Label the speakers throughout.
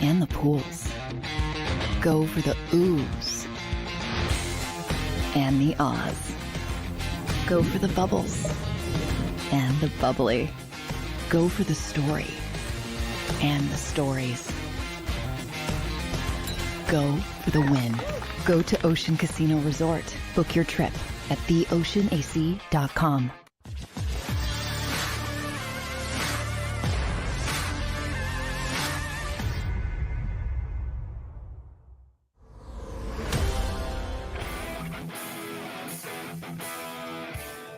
Speaker 1: and the pools. Go for the oohs and the ahs. Go for the bubbles and the bubbly. Go for the story and the stories. Go for the win. Go to Ocean Casino Resort. Book your trip at theoceanac.com.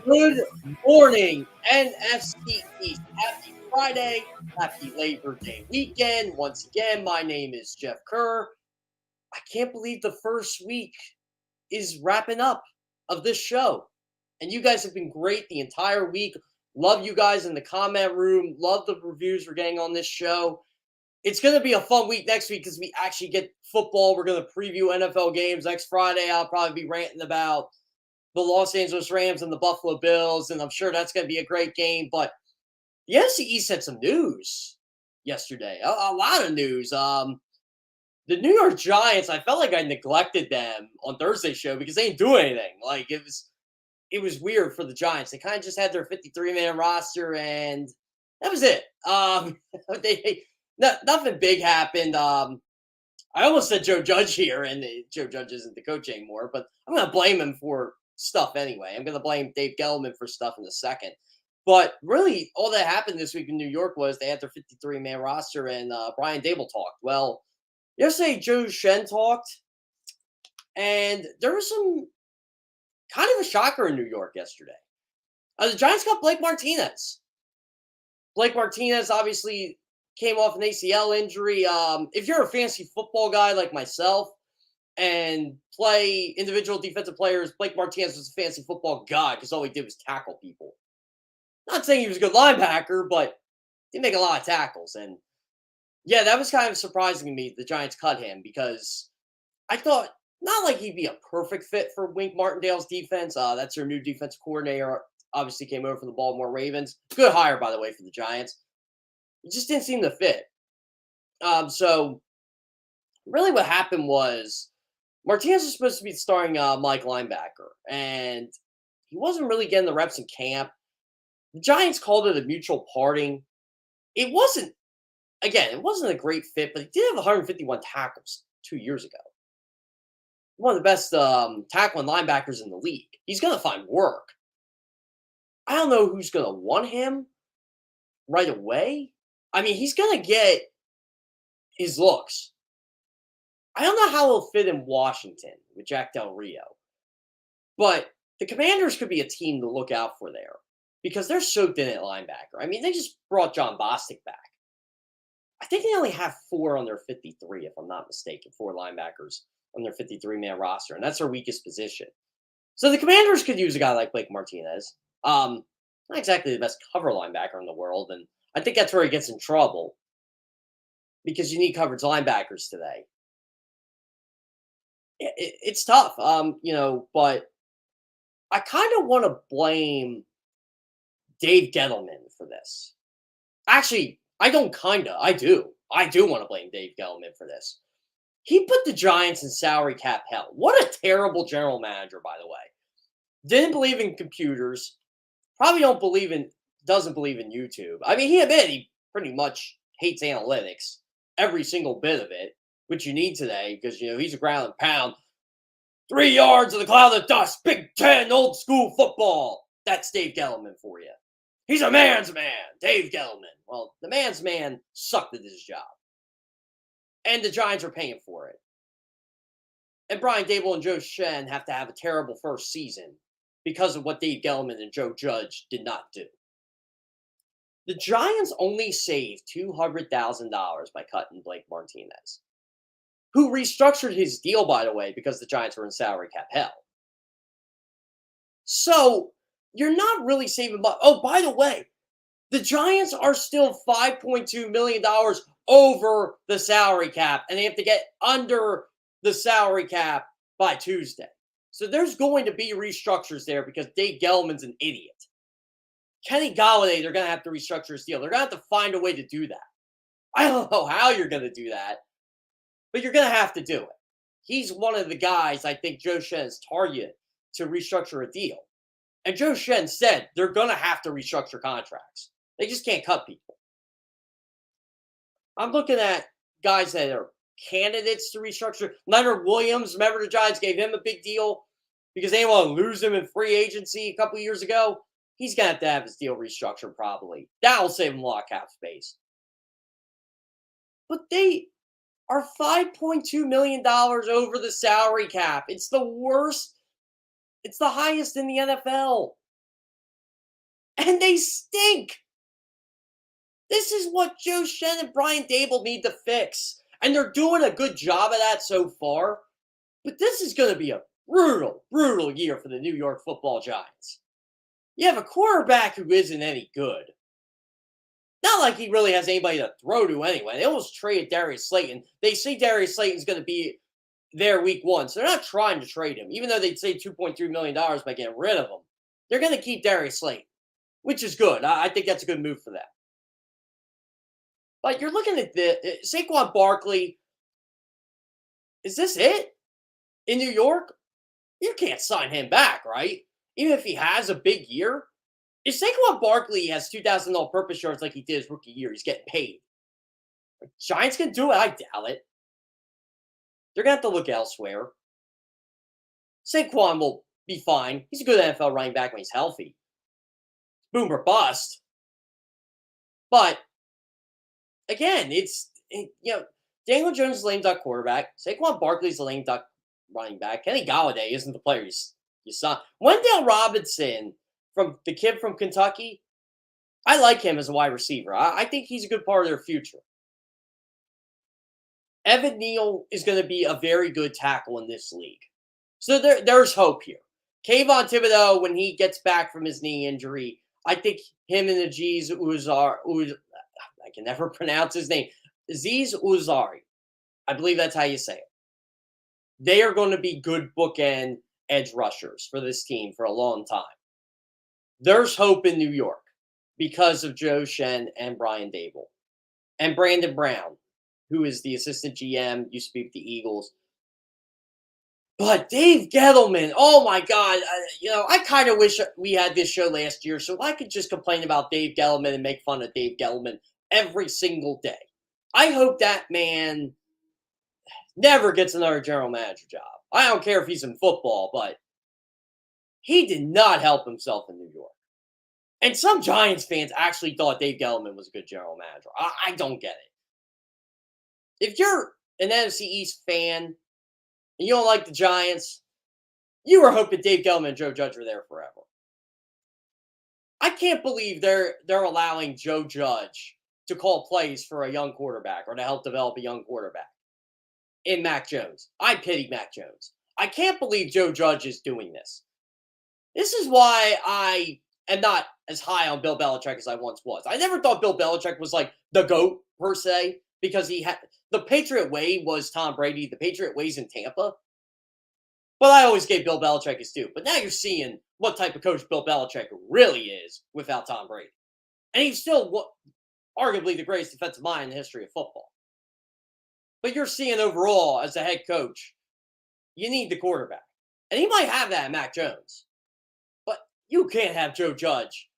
Speaker 2: Good morning, NFC East. Happy Friday, happy Labor Day weekend. Once again, my name is Jeff Kerr. I can't believe the first week is wrapping up of this show. And you guys have been great the entire week. Love you guys in the comment room. Love the reviews we're getting on this show. It's going to be a fun week next week because we actually get football. We're going to preview NFL games next Friday. I'll probably be ranting about the Los Angeles Rams and the Buffalo Bills, and I'm sure that's going to be a great game. But the NFC East had some news yesterday, a lot of news. The New York Giants, I felt like I neglected them on Thursday's show because they didn't do anything. Like, it was weird for the Giants. They kind of just had their 53-man roster, and that was it. Nothing big happened. I almost said Joe Judge here, and Joe Judge isn't the coach anymore, but I'm going to blame him for stuff anyway. I'm going to blame Dave Gettleman for stuff in a second. But really, all that happened this week in New York was they had their 53-man roster, and Brian Dable talked. Well, yesterday, Joe Shen talked, and there was some kind of a shocker in New York yesterday. The Giants got Blake Martinez. Blake Martinez obviously came off an ACL injury. If you're a fantasy football guy like myself and play individual defensive players, Blake Martinez was a fantasy football god because all he did was tackle people. Not saying he was a good linebacker, but he did make a lot of tackles. And yeah, that was kind of surprising to me, the Giants cut him, because I thought not like he'd be a perfect fit for Wink Martindale's defense. That's their new defensive coordinator. Obviously came over from the Baltimore Ravens. Good hire, by the way, for the Giants. It just didn't seem to fit. So really what happened was Martinez was supposed to be starting Mike linebacker, and he wasn't really getting the reps in camp. The Giants called it a mutual parting. It wasn't a great fit, but he did have 151 tackles 2 years ago. One of the best tackling linebackers in the league. He's going to find work. I don't know who's going to want him right away. I mean, he's going to get his looks. I don't know how he'll fit in Washington with Jack Del Rio. But the Commanders could be a team to look out for there because they're so thin at linebacker. I mean, they just brought John Bostic back. I think they only have 4 on their 53, if I'm not mistaken, 4 linebackers on their 53-man roster, and that's their weakest position. So the Commanders could use a guy like Blake Martinez. Not exactly the best cover linebacker in the world, and I think that's where he gets in trouble because you need coverage linebackers today. It's tough, but I kind of want to blame Dave Gettleman for this. Actually, I don't kinda. I do. I do want to blame Dave Gettleman for this. He put the Giants in salary cap hell. What a terrible general manager, by the way. Didn't believe in computers. Probably doesn't believe in YouTube. I mean, he admitted he pretty much hates analytics. Every single bit of it, which you need today because, he's a ground and pound. 3 yards of the cloud of dust. Big Ten, old school football. That's Dave Gettleman for you. He's a man's man, Dave Gettleman. Well, the man's man sucked at his job. And the Giants are paying for it. And Brian Dable and Joe Shen have to have a terrible first season because of what Dave Gettleman and Joe Judge did not do. The Giants only saved $200,000 by cutting Blake Martinez, who restructured his deal, by the way, because the Giants were in salary cap hell. So you're not really saving money. Oh, by the way, the Giants are still $5.2 million over the salary cap, and they have to get under the salary cap by Tuesday. So there's going to be restructures there because Dave Gettleman's an idiot. Kenny Golladay, they're going to have to restructure his deal. They're going to have to find a way to do that. I don't know how you're going to do that, but you're going to have to do it. He's one of the guys I think Joe Shen is targeted to restructure a deal. And Joe Shen said they're going to have to restructure contracts. They just can't cut people. I'm looking at guys that are candidates to restructure. Leonard Williams, remember the Giants gave him a big deal because they didn't want to lose him in free agency a couple years ago. He's going to have his deal restructured probably. That'll save him a lot of cap space. But they are $5.2 million over the salary cap. It's the worst. It's the highest in the NFL. And they stink. This is what Joe Shen and Brian Daboll need to fix. And they're doing a good job of that so far. But this is going to be a brutal, brutal year for the New York Football Giants. You have a quarterback who isn't any good. Not like he really has anybody to throw to anyway. They almost traded Darius Slayton. They say Darius Slayton's going to be there week 1. So they're not trying to trade him. Even though they'd save $2.3 million by getting rid of him. They're going to keep Darius Slayton. Which is good. I think that's a good move for them. But you're looking at the Saquon Barkley. Is this it? In New York? You can't sign him back, right? Even if he has a big year. If Saquon Barkley has 2,000 all-purpose yards like he did his rookie year, he's getting paid. Giants can do it. I doubt it. They're going to have to look elsewhere. Saquon will be fine. He's a good NFL running back when he's healthy. Boom or bust. But, again, Daniel Jones is a lame duck quarterback. Saquon Barkley's a lame duck running back. Kenny Golladay isn't the player you saw. Wendell Robinson, from the kid from Kentucky, I like him as a wide receiver. I think he's a good part of their future. Evan Neal is going to be a very good tackle in this league. So there's hope here. Kayvon Thibodeau, when he gets back from his knee injury, I think him and Aziz I can never pronounce his name. Aziz Ujulari. I believe that's how you say it. They are going to be good bookend edge rushers for this team for a long time. There's hope in New York because of Joe Shen and Brian Daboll. And Brandon Brown, who is the assistant GM, used to be with the Eagles. But Dave Gettleman, oh my God. I kind of wish we had this show last year so I could just complain about Dave Gettleman and make fun of Dave Gettleman every single day. I hope that man never gets another general manager job. I don't care if he's in football, but he did not help himself in New York. And some Giants fans actually thought Dave Gettleman was a good general manager. I don't get it. If you're an NFC East fan and you don't like the Giants, you were hoping Dave Gettleman and Joe Judge were there forever. I can't believe they're allowing Joe Judge to call plays for a young quarterback or to help develop a young quarterback in Mac Jones. I pity Mac Jones. I can't believe Joe Judge is doing this. This is why I am not as high on Bill Belichick as I once was. I never thought Bill Belichick was like the GOAT per se because he had the Patriot way was Tom Brady. The Patriot way's in Tampa. But I always gave Bill Belichick his due. But now you're seeing what type of coach Bill Belichick really is without Tom Brady. And he's still arguably the greatest defensive mind in the history of football. But you're seeing overall, as a head coach, you need the quarterback. And he might have that in Mac Jones. But you can't have Joe Judge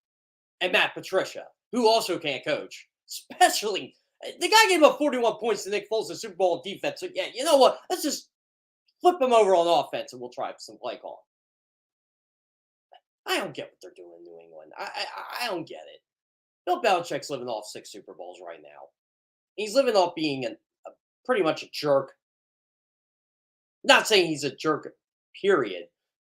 Speaker 2: and Matt Patricia, who also can't coach. Especially, the guy gave up 41 points to Nick Foles in Super Bowl defense. So, yeah, you know what? Let's just flip him over on offense and we'll try some play calling. I don't get what they're doing in New England. I don't get it. Bill Belichick's living off 6 Super Bowls right now. He's living off being pretty much a jerk. Not saying he's a jerk, period.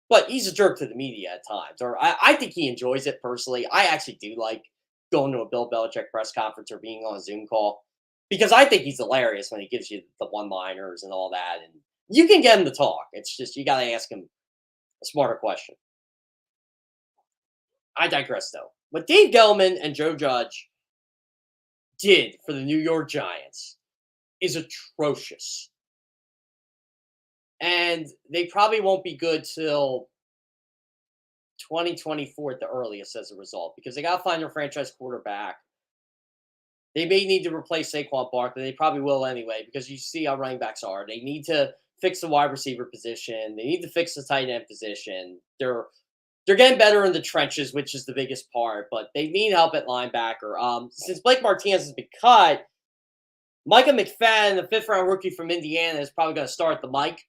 Speaker 2: But he's a jerk to the media at times. Or I think he enjoys it personally. I actually do like going to a Bill Belichick press conference or being on a Zoom call. Because I think he's hilarious when he gives you the one-liners and all that. And you can get him to talk. It's just you got to ask him a smarter question. I digress, though. What Dave Gettleman and Joe Judge did for the New York Giants is atrocious. And they probably won't be good till 2024 at the earliest as a result. Because they got to find their franchise quarterback. They may need to replace Saquon Barkley. They probably will anyway, because you see how running backs are. They need to fix the wide receiver position. They need to fix the tight end position. They're getting better in the trenches, which is the biggest part, but they need help at linebacker. Since Blake Martinez has been cut, Micah McFadden, the fifth-round rookie from Indiana, is probably going to start the mic.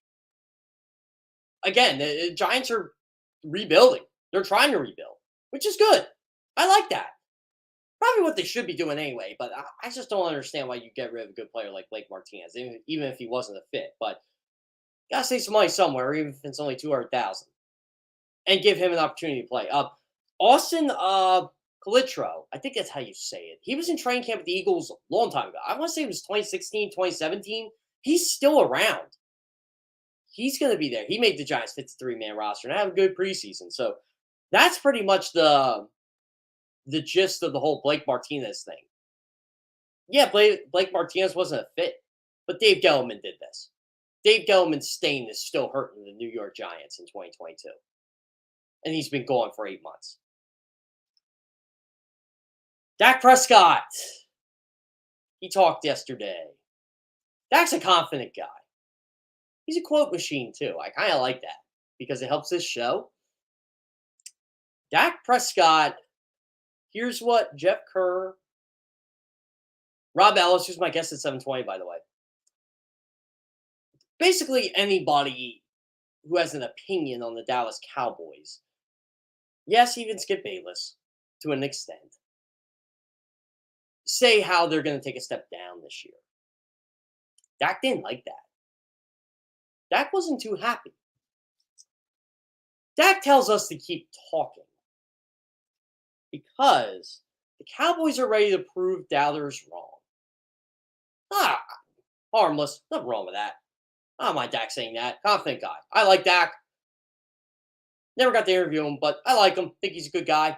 Speaker 2: Again, the Giants are rebuilding. They're trying to rebuild, which is good. I like that. Probably what they should be doing anyway, but I just don't understand why you get rid of a good player like Blake Martinez, even if he wasn't a fit. But you got to save some money somewhere, even if it's only $200,000, and give him an opportunity to play. Austin Calitro, I think that's how you say it. He was in training camp with the Eagles a long time ago. I want to say it was 2016, 2017. He's still around. He's going to be there. He made the Giants 53-man roster and have a good preseason. So that's pretty much the gist of the whole Blake Martinez thing. Yeah, Blake Martinez wasn't a fit, but Dave Gettleman did this. Dave Gettleman's stain is still hurting the New York Giants in 2022. And he's been gone for 8 months. Dak Prescott. He talked yesterday. Dak's a confident guy. He's a quote machine, too. I kind of like that because it helps this show. Dak Prescott, here's what Jeff Kerr, Rob Ellis, who's my guest at 720, by the way. Basically, anybody who has an opinion on the Dallas Cowboys. Yes, even Skip Bayless, to an extent. Say how they're going to take a step down this year. Dak didn't like that. Dak wasn't too happy. Dak tells us to keep talking because the Cowboys are ready to prove doubters wrong. Harmless. Nothing wrong with that. I don't mind Dak saying that. Confident guy. I like Dak. Never got to interview him, but I like him. Think he's a good guy.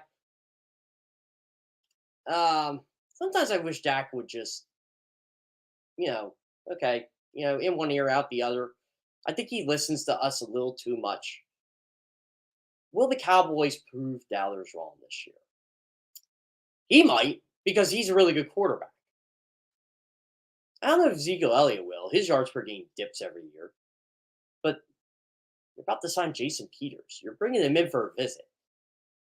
Speaker 2: Sometimes I wish Dak would just, okay, in one ear, out the other. I think he listens to us a little too much. Will the Cowboys prove doubters wrong this year? He might, because he's a really good quarterback. I don't know if Ezekiel Elliott will. His yards per game dips every year. But you're about to sign Jason Peters. You're bringing him in for a visit.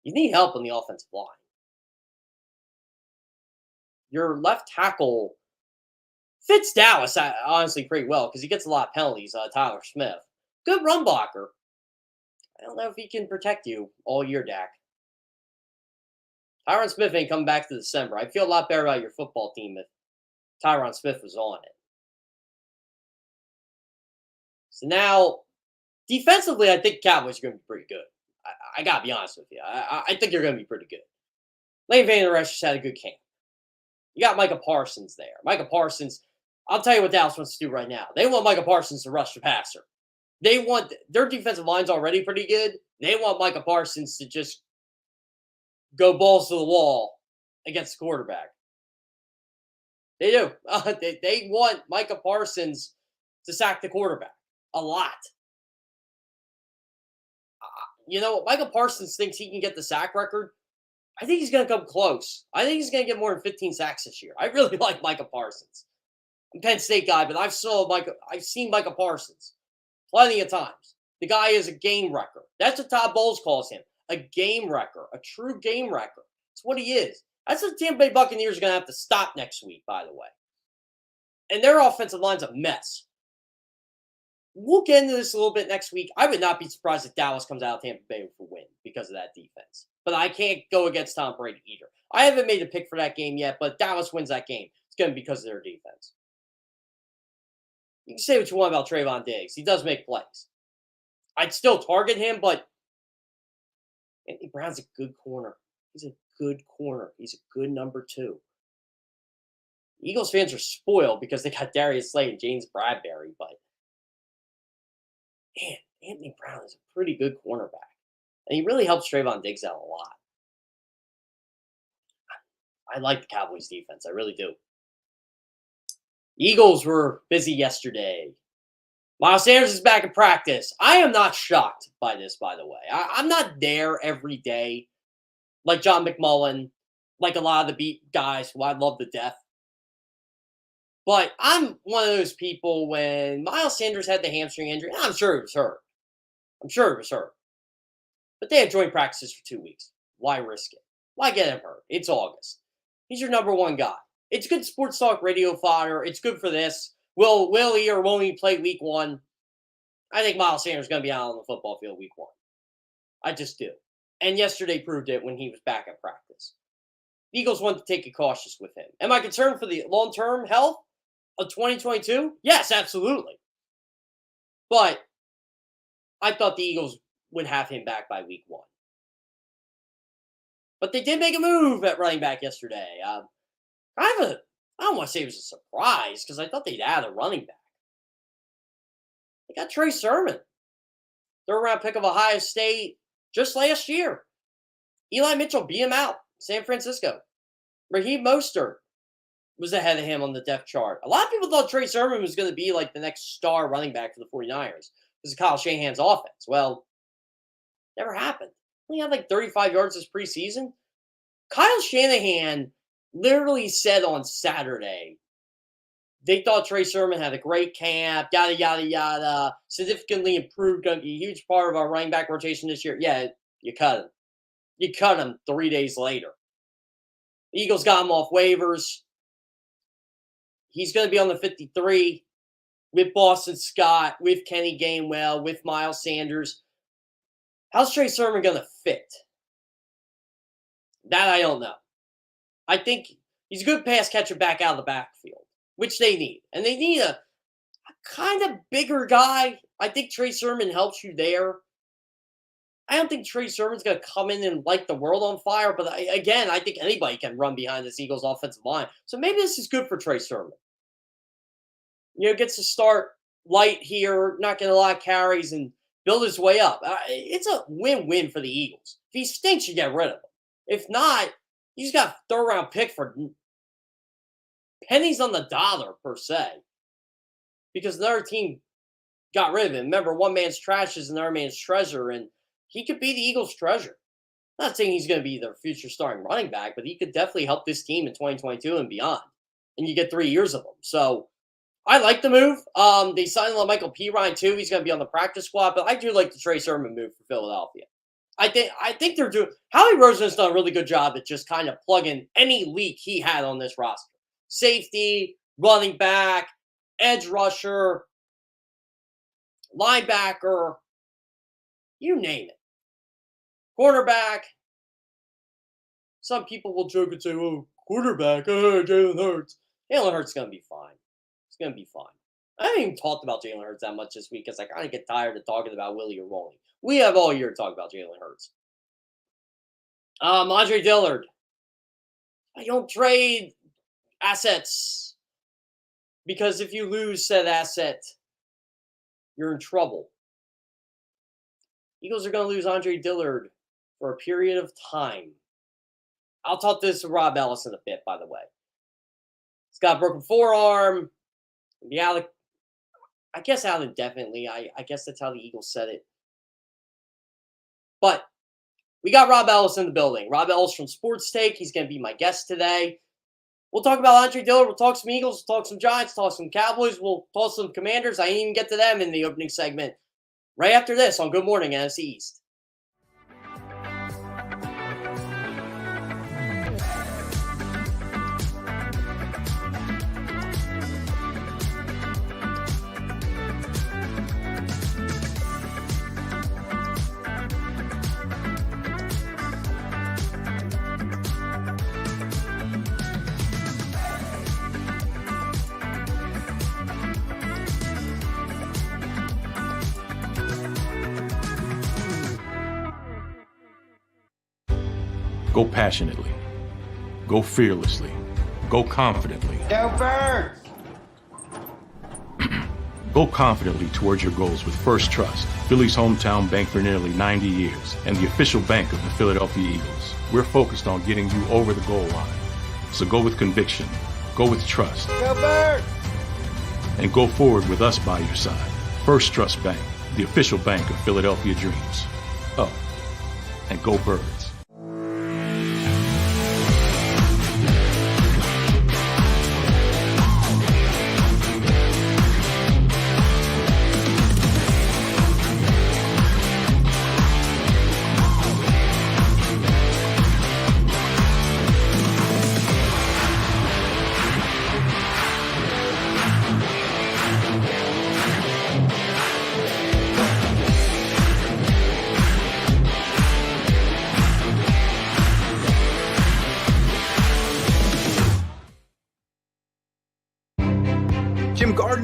Speaker 2: You need help on the offensive line. Your left tackle fits Dallas, honestly, pretty well because he gets a lot of penalties, Tyler Smith. Good run blocker. I don't know if he can protect you all year, Dak. Tyron Smith ain't coming back to December. I'd feel a lot better about your football team if Tyron Smith was on it. So now, defensively, I think Cowboys are going to be pretty good. I got to be honest with you. I think they're going to be pretty good. Lane Vander Esch just had a good camp. You got Micah Parsons there. Micah Parsons, I'll tell you what Dallas wants to do right now. They want Micah Parsons to rush the passer. They want their defensive line's already pretty good. They want Micah Parsons to just go balls to the wall against the quarterback. They do. They want Micah Parsons to sack the quarterback a lot. Micah Parsons thinks he can get the sack record. I think he's going to come close. I think he's going to get more than 15 sacks this year. I really like Micah Parsons. I'm a Penn State guy, but I've seen Micah Parsons plenty of times. The guy is a game wrecker. That's what Todd Bowles calls him. A game wrecker. A true game wrecker. That's what he is. That's what the Tampa Bay Buccaneers are going to have to stop next week, by the way. And their offensive line's a mess. We'll get into this a little bit next week. I would not be surprised if Dallas comes out of Tampa Bay with a win because of that defense. But I can't go against Tom Brady either. I haven't made a pick for that game yet, but Dallas wins that game. It's going to be because of their defense. You can say what you want about Trayvon Diggs. He does make plays. I'd still target him, but Anthony Brown's a good corner. He's a good corner. He's a good number 2. Eagles fans are spoiled because they got Darius Slay and James Bradbury, but man, Anthony Brown is a pretty good cornerback. And he really helps Trayvon Diggs out a lot. I like the Cowboys defense. I really do. Eagles were busy yesterday. Miles Sanders is back in practice. I am not shocked by this, by the way. I'm not there every day like John McMullen, like a lot of the beat guys who I love to death. But I'm one of those people when Miles Sanders had the hamstring injury, I'm sure it was hurt. I'm sure it was hurt. But they had joint practices for 2 weeks. Why risk it? Why get him hurt? It's August. He's your number one guy. It's good sports talk radio fodder. It's good for this. Will he or won't he play week 1? I think Miles Sanders is going to be out on the football field week 1. I just do. And yesterday proved it when he was back at practice. The Eagles want to take it cautious with him. Am I concerned for the long-term health of 2022? Yes, absolutely. But I thought the Eagles would have him back by week 1. But they did make a move at running back yesterday. I don't want to say it was a surprise because I thought they'd add a running back. They got Trey Sermon, third-round pick of Ohio State just last year. Eli Mitchell beat him out, San Francisco. Raheem Mostert was ahead of him on the depth chart. A lot of people thought Trey Sermon was going to be like the next star running back for the 49ers because of Kyle Shanahan's offense. Well, never happened. He had like 35 yards this preseason. Kyle Shanahan literally said on Saturday they thought Trey Sermon had a great camp, yada, yada, yada, significantly improved, going to be a huge part of our running back rotation this year. Yeah, you cut him. You cut him 3 days later. The Eagles got him off waivers. He's going to be on the 53 with Boston Scott, with Kenny Gainwell, with Miles Sanders. How's Trey Sermon going to fit? That I don't know. I think he's a good pass catcher back out of the backfield, which they need. And they need a kind of bigger guy. I think Trey Sermon helps you there. I don't think Trey Sermon's going to come in and light the world on fire. But I think anybody can run behind this Eagles offensive line. So maybe this is good for Trey Sermon. Gets to start light here, not getting a lot of carries, and build his way up. It's a win-win for the Eagles. If he stinks, you get rid of him. If not, he's got a third-round pick for pennies on the dollar, per se. Because another team got rid of him. Remember, one man's trash is another man's treasure, and he could be the Eagles' treasure. I'm not saying he's going to be their future starting running back, but he could definitely help this team in 2022 and beyond. And you get 3 years of him. So I like the move. They signed Michael Pirine too. He's going to be on the practice squad, but I do like the Trey Sermon move for Philadelphia. I think they're doing. Howie Roseman's done a really good job at just kind of plugging any leak he had on this roster: safety, running back, edge rusher, linebacker, you name it, cornerback. Some people will joke and say, "Oh, quarterback, Jalen Hurts." Jalen Hurts is going to be fine. It's going to be fine. I haven't even talked about Jalen Hurts that much this week because I kind of get tired of talking about Willie or Rolling. We have all year to talk about Jalen Hurts. Andre Dillard. I don't trade assets because if you lose said asset, you're in trouble. Eagles are going to lose Andre Dillard for a period of time. I'll talk this to Rob Ellis in a bit, by the way. He's got a broken forearm. Be out, I guess, out indefinitely. I guess that's how the Eagles said it. But we got Rob Ellis in the building. Rob Ellis from Sports Take. He's going to be my guest today. We'll talk about Andre Dillard. We'll talk some Eagles. We'll talk some Giants. Talk some Cowboys. We'll talk some Commanders. I didn't even get to them in the opening segment. Right after this on Good Morning NFC East.
Speaker 3: Go passionately. Go fearlessly. Go confidently.
Speaker 4: Go Birds!
Speaker 3: Go confidently towards your goals with First Trust, Philly's hometown bank for nearly 90 years, and the official bank of the Philadelphia Eagles. We're focused on getting you over the goal line. So go with conviction. Go with trust.
Speaker 4: Go Birds!
Speaker 3: And go forward with us by your side. First Trust Bank, the official bank of Philadelphia dreams. Oh, and go Birds.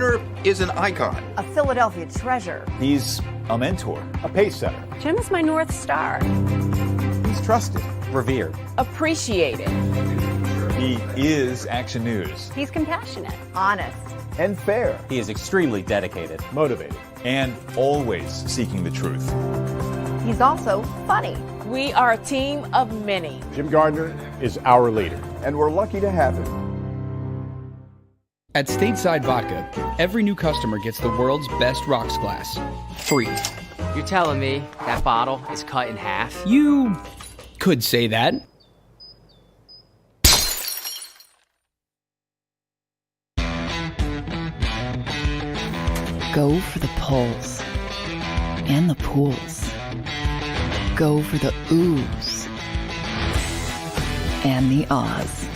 Speaker 4: owner is an icon.
Speaker 5: A Philadelphia treasure.
Speaker 6: He's a mentor, a pace setter.
Speaker 5: Jim is my North Star.
Speaker 6: He's trusted, revered.
Speaker 5: Appreciated.
Speaker 6: He is Action News.
Speaker 5: He's compassionate. Honest.
Speaker 6: And fair.
Speaker 7: He is extremely dedicated,
Speaker 6: Motivated. And always seeking the truth.
Speaker 5: He's also funny. We are a team of many.
Speaker 8: Jim Gardner is our leader, and we're lucky to have him.
Speaker 9: At Stateside Vodka, every new customer gets the world's best rocks glass, free.
Speaker 10: You're telling me that bottle is cut in half?
Speaker 9: You could say that.
Speaker 1: Go for the pulls and the pools. Go for the oohs and the ahs.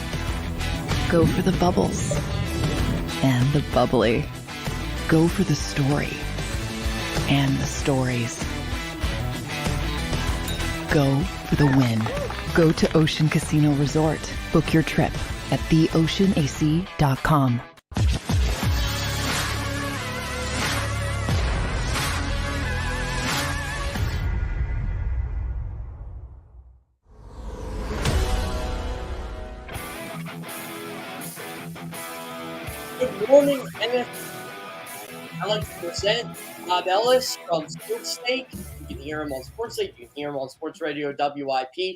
Speaker 1: Go for the bubbles and the bubbly. Go for the story and the stories. Go for the win. Go to Ocean Casino Resort. Book your trip at theoceanac.com.
Speaker 2: Good morning, NFC. I'd like to present Rob Ellis from Sports Stake. You can hear him on Sports Stake. You can hear him on Sports Radio WIP.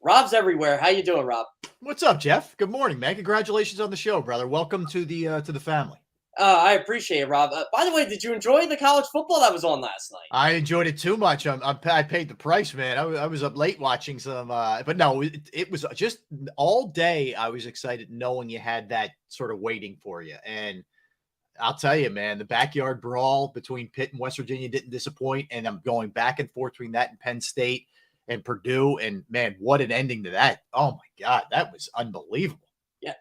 Speaker 2: Rob's everywhere. How you doing, Rob?
Speaker 11: What's up, Jeff? Good morning, man. Congratulations on the show, brother. Welcome to the family.
Speaker 2: I appreciate it, Rob. By the way, did you enjoy the college football that was on last night?
Speaker 11: I enjoyed it too much. I paid the price, man. I was up late watching some, but no, it was just all day. I was excited knowing you had that sort of waiting for you. And I'll tell you, man, the backyard brawl between Pitt and West Virginia didn't disappoint. And I'm going back and forth between that and Penn State and Purdue. And man, what an ending to that. Oh my God, that was unbelievable.
Speaker 2: Yeah,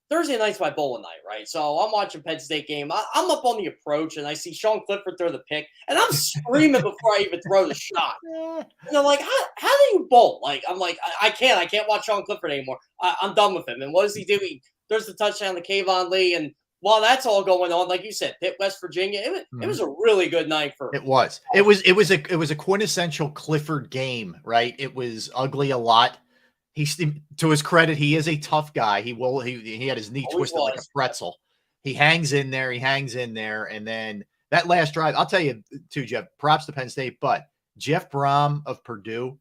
Speaker 2: Thursday night's my bowling night, right? So I'm watching Penn State game. I'm up on the approach, and I see Sean Clifford throw the pick, and I'm screaming before I even throw the shot. And I'm like, how do you bowl? Like, I'm like, I can't watch Sean Clifford anymore. I'm done with him. And what does he do? He throws the touchdown to Kayvon Lee, and while that's all going on, like you said, Pitt, West Virginia, it was a really good night for.
Speaker 11: It was a quintessential Clifford game, right? It was ugly a lot. To his credit, he is a tough guy. He had his knee twisted like a pretzel. He hangs in there. And then that last drive, I'll tell you too, Jeff, props to Penn State, but Jeff Brom of Purdue,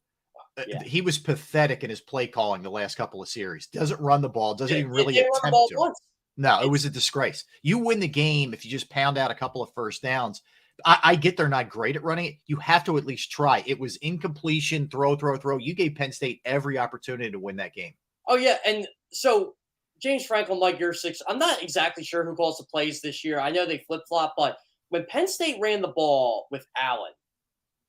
Speaker 11: he was pathetic in his play calling the last couple of series. Doesn't run the ball. Doesn't even really attempt to. No, it was a disgrace. You win the game if you just pound out a couple of first downs. I get they're not great at running it. You have to at least try. It was incompletion, throw. You gave Penn State every opportunity to win that game.
Speaker 2: Oh, yeah. And so James Franklin, like your six, I'm not exactly sure who calls the plays this year. I know they flip-flop, but when Penn State ran the ball with Allen,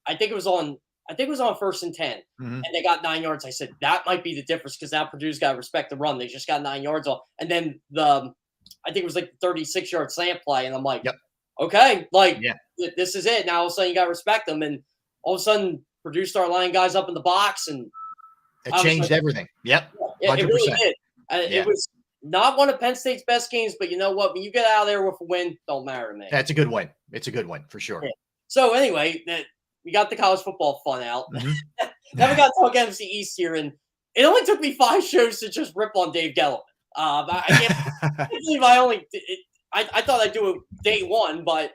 Speaker 2: I think it was on 1st and 10, and they got 9 yards. I said, that might be the difference because now Purdue's got to respect the run. They just got 9 yards off. And then I think it was like the 36-yard slant play, and I'm like,
Speaker 11: yep.
Speaker 2: Okay, this is it. Now all of a sudden you got to respect them, and all of a sudden Purdue started lining guys up in the box, and
Speaker 11: it changed everything. Yep,
Speaker 2: yeah, it really did. It was not one of Penn State's best games, but you know what? When you get out of there with a win, don't matter to me.
Speaker 11: That's a good win. It's a good win for sure.
Speaker 2: Yeah. So anyway, we got the college football fun out. Then we got to talk NFC East here, and it only took me 5 shows to just rip on Dave Gettleman. I can't believe I thought I'd do it day one, but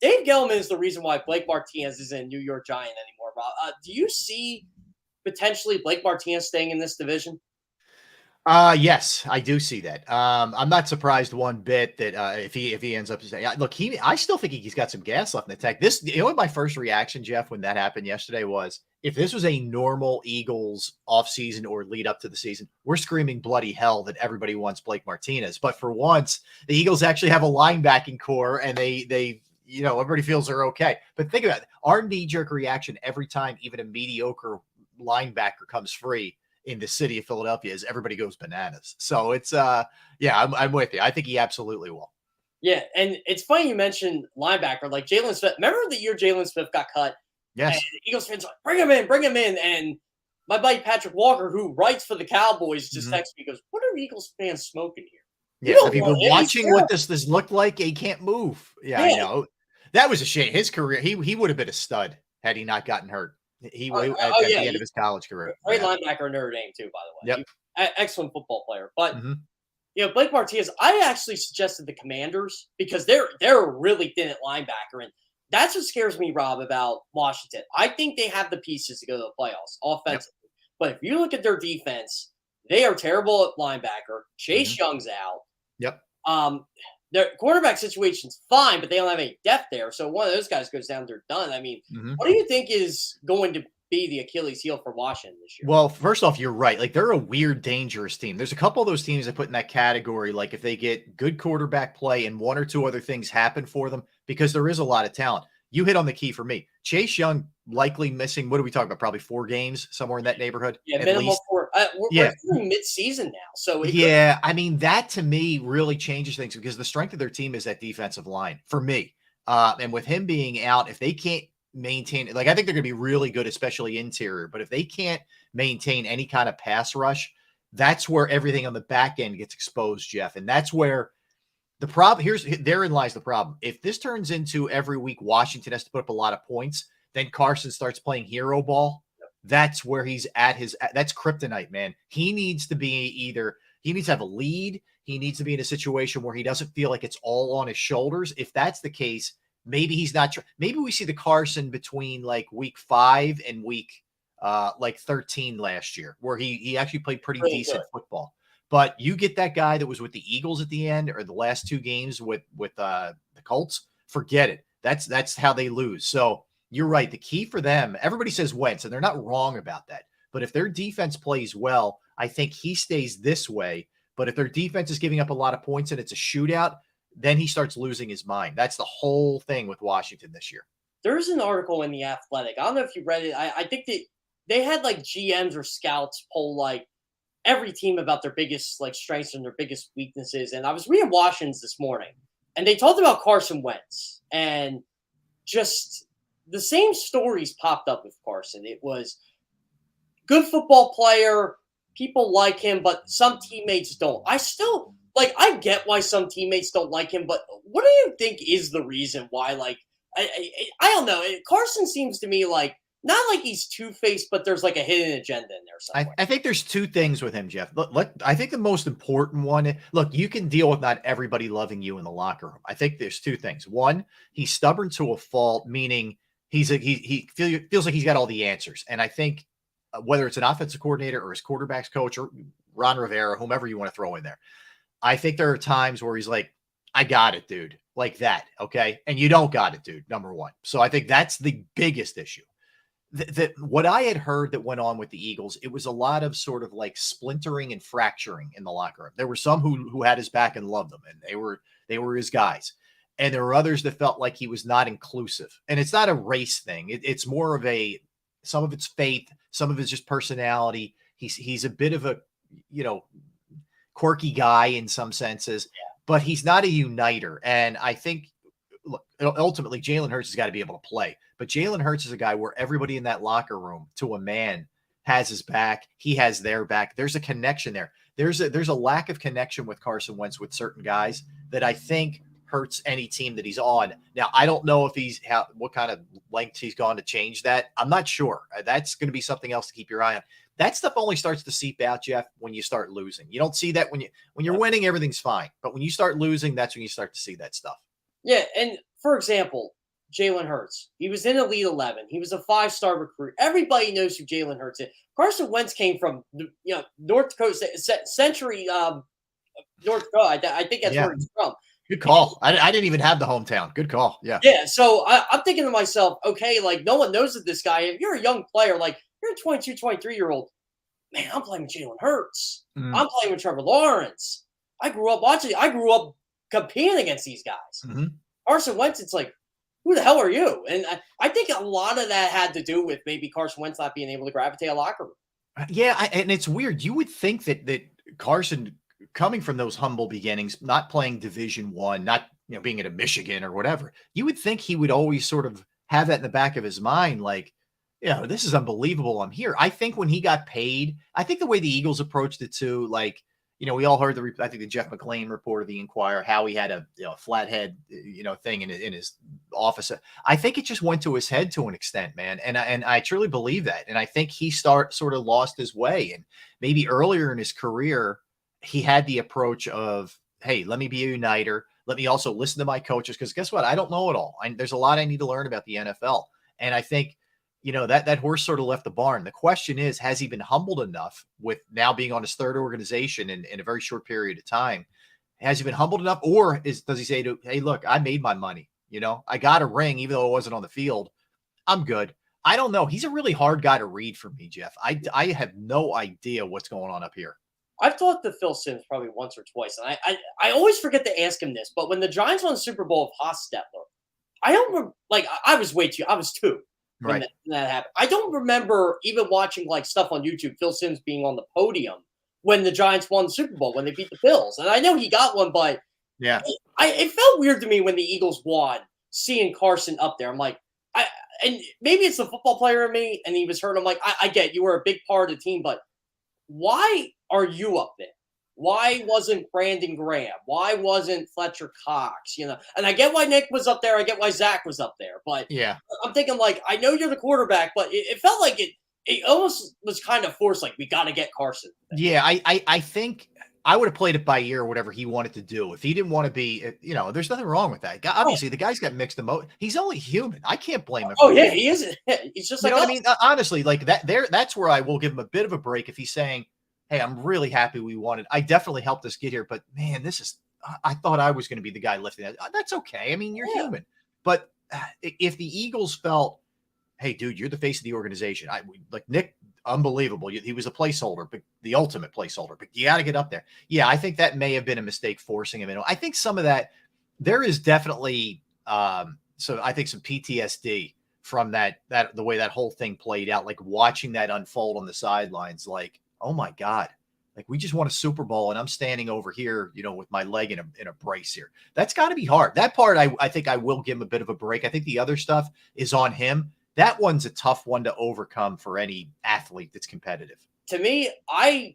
Speaker 2: Dave Gettleman is the reason why Blake Martinez is in New York Giant anymore, Rob. Do you see potentially Blake Martinez staying in this division?
Speaker 11: Yes, I do see that. I'm not surprised one bit that if he ends up staying. Look, I still think he's got some gas left in the tank. My first reaction, Jeff, when that happened yesterday was, if this was a normal Eagles offseason or lead up to the season, we're screaming bloody hell that everybody wants Blake Martinez. But for once, the Eagles actually have a linebacking core, and they everybody feels they're okay. But think about it. Our knee-jerk reaction every time even a mediocre linebacker comes free in the city of Philadelphia is everybody goes bananas. So it's I'm with you. I think he absolutely will.
Speaker 2: Yeah, and it's funny you mentioned linebacker, like Jalen Smith. Remember the year Jalen Smith got cut?
Speaker 11: Yes.
Speaker 2: And Eagles fans like, bring him in. And my buddy Patrick Walker, who writes for the Cowboys, just texted me, goes, what are Eagles fans smoking here?
Speaker 11: Yeah,
Speaker 2: don't
Speaker 11: have you
Speaker 2: want
Speaker 11: been
Speaker 2: him. He's
Speaker 11: watching what this looked like? He can't move. Yeah, I
Speaker 2: Yeah.
Speaker 11: know. That was a shame. His career, he would have been a stud had he not gotten hurt. He
Speaker 2: Oh,
Speaker 11: at
Speaker 2: oh,
Speaker 11: the
Speaker 2: yeah,
Speaker 11: end of his college career.
Speaker 2: Great
Speaker 11: Yeah.
Speaker 2: linebacker in Notre Dame too, by the way.
Speaker 11: Yep.
Speaker 2: Excellent football player. But
Speaker 11: Mhm.
Speaker 2: Blake Martinez, I actually suggested the Commanders because they're a really thin at linebacker, and that's what scares me, Rob, about Washington. I think they have the pieces to go to the playoffs offensively, but if you look at their defense, they are terrible at linebacker. Chase Young's out.
Speaker 11: Yep.
Speaker 2: Their quarterback situation's fine, but they don't have any depth there. So one of those guys goes down, they're done. I mean, what do you think is going to be the Achilles heel for Washington this year?
Speaker 11: Well, first off, you're right. Like, they're a weird, dangerous team. There's a couple of those teams I put in that category. Like, if they get good quarterback play and one or two other things happen for them, because there is a lot of talent. You hit on the key for me. Chase Young likely missing, what are we talking about? Probably 4 games, somewhere in that neighborhood.
Speaker 2: Yeah,
Speaker 11: at
Speaker 2: minimum
Speaker 11: least.
Speaker 2: 4. We're mid-season now. So
Speaker 11: I mean, that to me really changes things because the strength of their team is that defensive line for me. And with him being out, if they can't maintain it, like, I think they're going to be really good, especially interior. But if they can't maintain any kind of pass rush, that's where everything on the back end gets exposed, Jeff. And that's where the problem therein lies the problem. If this turns into every week Washington has to put up a lot of points, then Carson starts playing hero ball. That's where he's that's kryptonite, man. He needs to have a lead. He needs to be in a situation where he doesn't feel like it's all on his shoulders. If that's the case, maybe he's not. Maybe we see the Carson between like week 5 and week 13 last year, where he actually played pretty decent football. But you get that guy that was with the Eagles at the end or the last 2 games with the Colts, forget it. That's how they lose. So you're right. The key for them, everybody says Wentz, and they're not wrong about that. But if their defense plays well, I think he stays this way. But if their defense is giving up a lot of points and it's a shootout, then he starts losing his mind. That's the whole thing with Washington this year.
Speaker 2: There's an article in The Athletic. I don't know if you read it. I think they had like GMs or scouts poll like every team about their biggest like strengths and their biggest weaknesses. And I was reading Washington's this morning, and they talked about Carson Wentz, and just the same stories popped up with Carson. It was good football player, people like him, but some teammates don't. I get why some teammates don't like him, but what do you think is the reason why? Like, I don't know. Carson seems to me like not like he's two-faced, but there's like a hidden agenda in there somewhere.
Speaker 11: I think there's 2 things with him, Jeff. Look, I think the most important one, look, you can deal with not everybody loving you in the locker room. I think there's 2 things. One, he's stubborn to a fault, meaning he feels like he's got all the answers. And I think whether it's an offensive coordinator or his quarterback's coach or Ron Rivera, whomever you want to throw in there, I think there are times where he's like, I got it, dude, like that. Okay. And you don't got it, dude. Number one. So I think that's the biggest issue. What I had heard that went on with the Eagles, it was a lot of sort of like splintering and fracturing in the locker room. There were some who had his back and loved him, and they were his guys. And there were others that felt like he was not inclusive. And it's not a race thing. It's more of some of it's faith, some of it's just personality. He's a bit of a, quirky guy in some senses, but he's not a uniter. And I think, look, ultimately Jalen Hurts has got to be able to play. But Jalen Hurts is a guy where everybody in that locker room, to a man, has his back. He has their back. There's a connection there. There's a lack of connection with Carson Wentz with certain guys that I think hurts any team that he's on. Now, I don't know if what kind of lengths he's gone to change that. I'm not sure. That's going to be something else to keep your eye on. That stuff only starts to seep out, Jeff, when you start losing. You don't see that when you're winning, everything's fine. But when you start losing, that's when you start to see that stuff. Yeah,
Speaker 2: and for example, Jalen Hurts. He was in Elite 11. He was a 5-star recruit. Everybody knows who Jalen Hurts is. Carson Wentz came from North Dakota, Century, North Dakota. I think that's where he's from.
Speaker 11: Good call. I didn't even have the hometown. Good call. Yeah.
Speaker 2: Yeah. So I'm thinking to myself, okay, like no one knows of this guy. If you're a young player, like you're a 22, 23-year-old, man, I'm playing with Jalen Hurts. I'm playing with Trevor Lawrence. I grew up competing against these guys. Carson Wentz, it's like, who the hell are you? And I think a lot of that had to do with maybe Carson Wentz not being able to gravitate a locker room.
Speaker 11: Yeah, and it's weird. You would think that Carson, coming from those humble beginnings, not playing Division I, not being at a Michigan or whatever, you would think he would always sort of have that in the back of his mind, like, this is unbelievable. I'm here. I think when he got paid, I think the way the Eagles approached it too, like, we all heard I think the Jeff McLean report of the Inquirer, how he had a flathead, thing in his office. I think it just went to his head to an extent, man. And I truly believe that. And I think he sort of lost his way. And maybe earlier in his career, he had the approach of, hey, let me be a uniter. Let me also listen to my coaches. Because guess what? I don't know it all. There's a lot I need to learn about the NFL. And I think, that horse sort of left the barn. The question is, has he been humbled enough with now being on his third organization in a very short period of time? Has he been humbled enough, or does he say, hey, look, I made my money. I got a ring, even though it wasn't on the field. I'm good. I don't know. He's a really hard guy to read for me, Jeff. I have no idea what's going on up here.
Speaker 2: I've talked to Phil Simms probably once or twice, and I always forget to ask him this, but when the Giants won the Super Bowl of Hostetler, I don't remember, I was 2. When that happened. I don't remember even watching stuff on YouTube, Phil Simms being on the podium when the Giants won the Super Bowl, when they beat the Bills. And I know he got one, but it felt weird to me when the Eagles won, seeing Carson up there. I'm like, and maybe it's the football player in me, and he was hurt. I'm like, I get you were a big part of the team, but why are you up there? Why wasn't Brandon Graham? Why wasn't Fletcher Cox? And I get why Nick was up there. I get why Zach was up there. But I'm thinking, I know you're the quarterback, but it felt like it almost was kind of forced. We got to get Carson.
Speaker 11: Yeah, I think I would have played it by ear, whatever he wanted to do. If he didn't want to be, there's nothing wrong with that. Obviously, the guy's got mixed emotions. He's only human. I can't blame him.
Speaker 2: Oh, yeah, he isn't. He's just
Speaker 11: what I mean? Honestly, that's where I will give him a bit of a break if he's saying, hey, I'm really happy we won it. I definitely helped us get here, but man, I thought I was going to be the guy lifting that. That's okay. I mean, you're human. But if the Eagles felt, hey, dude, you're the face of the organization. Nick, unbelievable. He was a placeholder, but the ultimate placeholder, but you got to get up there. Yeah, I think that may have been a mistake forcing him in. I think some of that, there is definitely, so I think some PTSD from that the way that whole thing played out, watching that unfold on the sidelines, oh my God, we just won a Super Bowl and I'm standing over here, with my leg in a brace here. That's got to be hard. That part, I think I will give him a bit of a break. I think the other stuff is on him. That one's a tough one to overcome for any athlete that's competitive.
Speaker 2: To me, I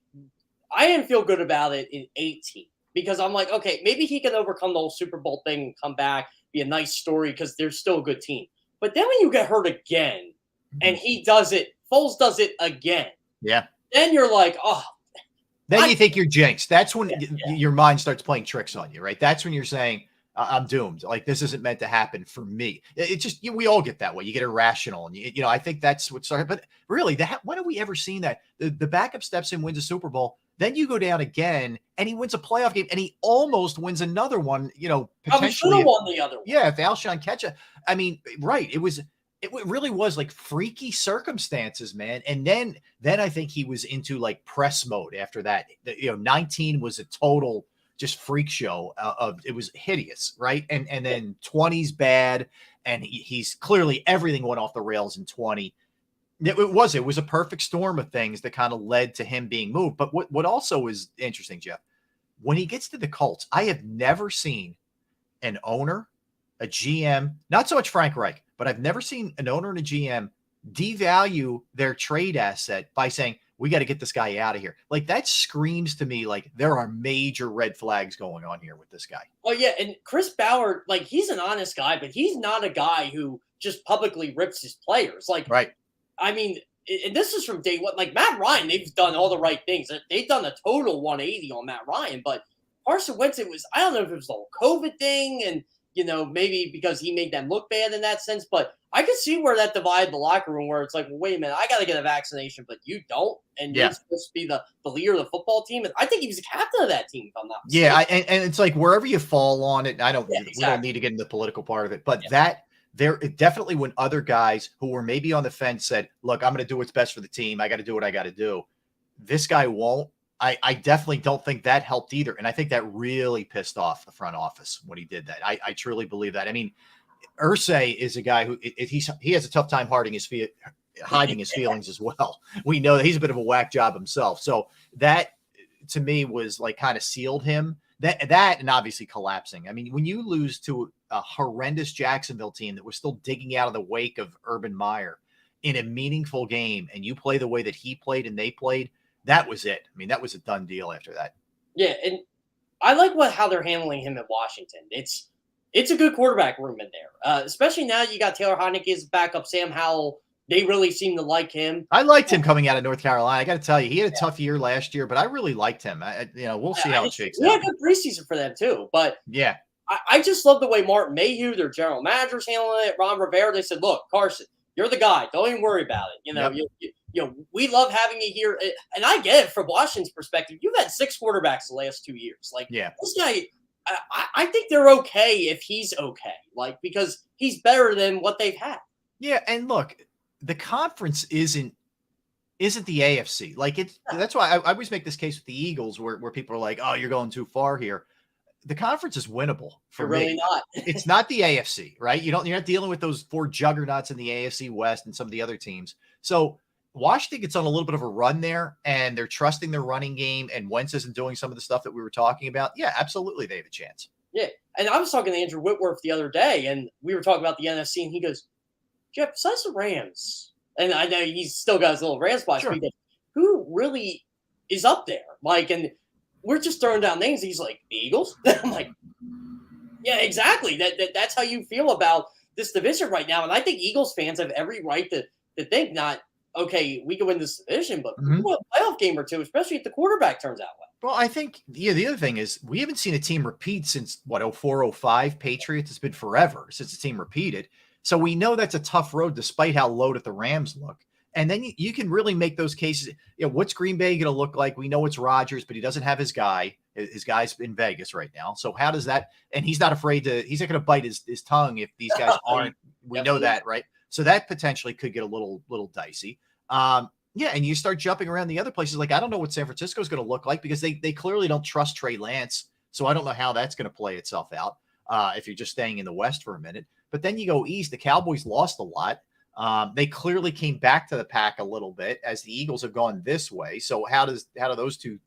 Speaker 2: didn't feel good about it in 18 because I'm like, okay, maybe he can overcome the whole Super Bowl thing and come back, be a nice story because they're still a good team. But then when you get hurt again and he does it, Foles does it again.
Speaker 11: Yeah.
Speaker 2: Then you're like, oh.
Speaker 11: Then you think you're jinxed. That's when your mind starts playing tricks on you, right? That's when you're saying, I'm doomed. This isn't meant to happen for me. It just, we all get that way. You get irrational. And, I think that's what started. But really, when have we ever seen that? The backup steps in, wins a Super Bowl. Then you go down again, and he wins a playoff game, and he almost wins another one, potentially.
Speaker 2: Should have won the other one.
Speaker 11: Yeah, if Alshon catch it. I mean, right. It really was freaky circumstances, man. And then I think he was into press mode after that. 19 was a total just freak show it was hideous, right? And then 20's bad, and he's clearly everything went off the rails in 20. It was a perfect storm of things that kind of led to him being moved. But what also is interesting, Jeff, when he gets to the Colts, I have never seen an owner, a GM, not so much Frank Reich, but I've never seen an owner and a GM devalue their trade asset by saying, we got to get this guy out of here. That screams to me there are major red flags going on here with this guy.
Speaker 2: Oh, yeah. And Chris Ballard, he's an honest guy, but he's not a guy who just publicly rips his players.
Speaker 11: Right.
Speaker 2: I mean, and this is from day one. Matt Ryan, they've done all the right things. They've done a total 180 on Matt Ryan, but Carson Wentz, I don't know if it was the whole COVID thing and, maybe because he made them look bad in that sense, but I could see where that divided the locker room where it's well, wait a minute, I got to get a vaccination, but you don't. And you're supposed to be the leader of the football team. And I think he was the captain of that team, if I'm not mistaken.
Speaker 11: Yeah. And it's wherever you fall on it, we don't need to get into the political part of it, but there definitely when other guys who were maybe on the fence said, look, I'm going to do what's best for the team. I got to do what I got to do. This guy won't. I definitely don't think that helped either. And I think that really pissed off the front office when he did that. I truly believe that. I mean, Irsay is a guy who he has a tough time hiding his feelings as well. We know that he's a bit of a whack job himself. So that to me was kind of sealed him. That and obviously collapsing. I mean, when you lose to a horrendous Jacksonville team that was still digging out of the wake of Urban Meyer in a meaningful game, and you play the way that he played and they played, that was it. I mean, that was a done deal after that.
Speaker 2: Yeah, and I like how they're handling him at Washington. It's a good quarterback room in there, especially now you got Taylor Heinicke as backup, Sam Howell. They really seem to like him.
Speaker 11: I liked him coming out of North Carolina. I got to tell you, he had a tough year last year, but I really liked him. We'll see how it shakes out.
Speaker 2: Yeah, good preseason for them too. But
Speaker 11: yeah,
Speaker 2: I just love the way Martin Mayhew, their general manager's handling it. Ron Rivera, they said, "Look, Carson, you're the guy. Don't even worry about it. We love having you here." And I get it from Washington's perspective. You've had 6 quarterbacks the last 2 years. This guy, I think they're okay if he's okay, because he's better than what they've had.
Speaker 11: Yeah, and look, the conference isn't the AFC. That's why I always make this case with the Eagles where people are like, "Oh, you're going too far here." The conference is winnable for me.
Speaker 2: Really not.
Speaker 11: It's not the AFC, right? You're not dealing with those 4 juggernauts in the AFC West and some of the other teams. So Washington gets on a little bit of a run there, and they're trusting their running game, and Wentz isn't doing some of the stuff that we were talking about. Yeah, absolutely, they have a chance.
Speaker 2: Yeah, and I was talking to Andrew Whitworth the other day, and we were talking about the NFC, and he goes, "Jeff, besides the Rams," and I know he's still got his little Rams bias,
Speaker 11: sure.
Speaker 2: Who really is up there? And we're just throwing down names. He's like, the Eagles? I'm like, yeah, exactly. That's how you feel about this division right now. And I think Eagles fans have every right to think not, okay, we can win this division, but we win a playoff game or two, especially if the quarterback turns out well.
Speaker 11: Well, I think, the other thing is we haven't seen a team repeat since, 04, 05 Patriots. It's been forever since the team repeated. So we know that's a tough road despite how loaded the Rams look. And then you can really make those cases. What's Green Bay going to look like? We know it's Rodgers, but he doesn't have his guy. His guy's in Vegas right now. So how does that – and he's not afraid to – he's not going to bite his tongue if these guys aren't – we know that, right? So that potentially could get a little dicey. And you start jumping around the other places. I don't know what San Francisco is going to look like because they clearly don't trust Trey Lance. So I don't know how that's going to play itself out if you're just staying in the West for a minute. But then you go east. The Cowboys lost a lot. They clearly came back to the pack a little bit as the Eagles have gone this way. So how do those two,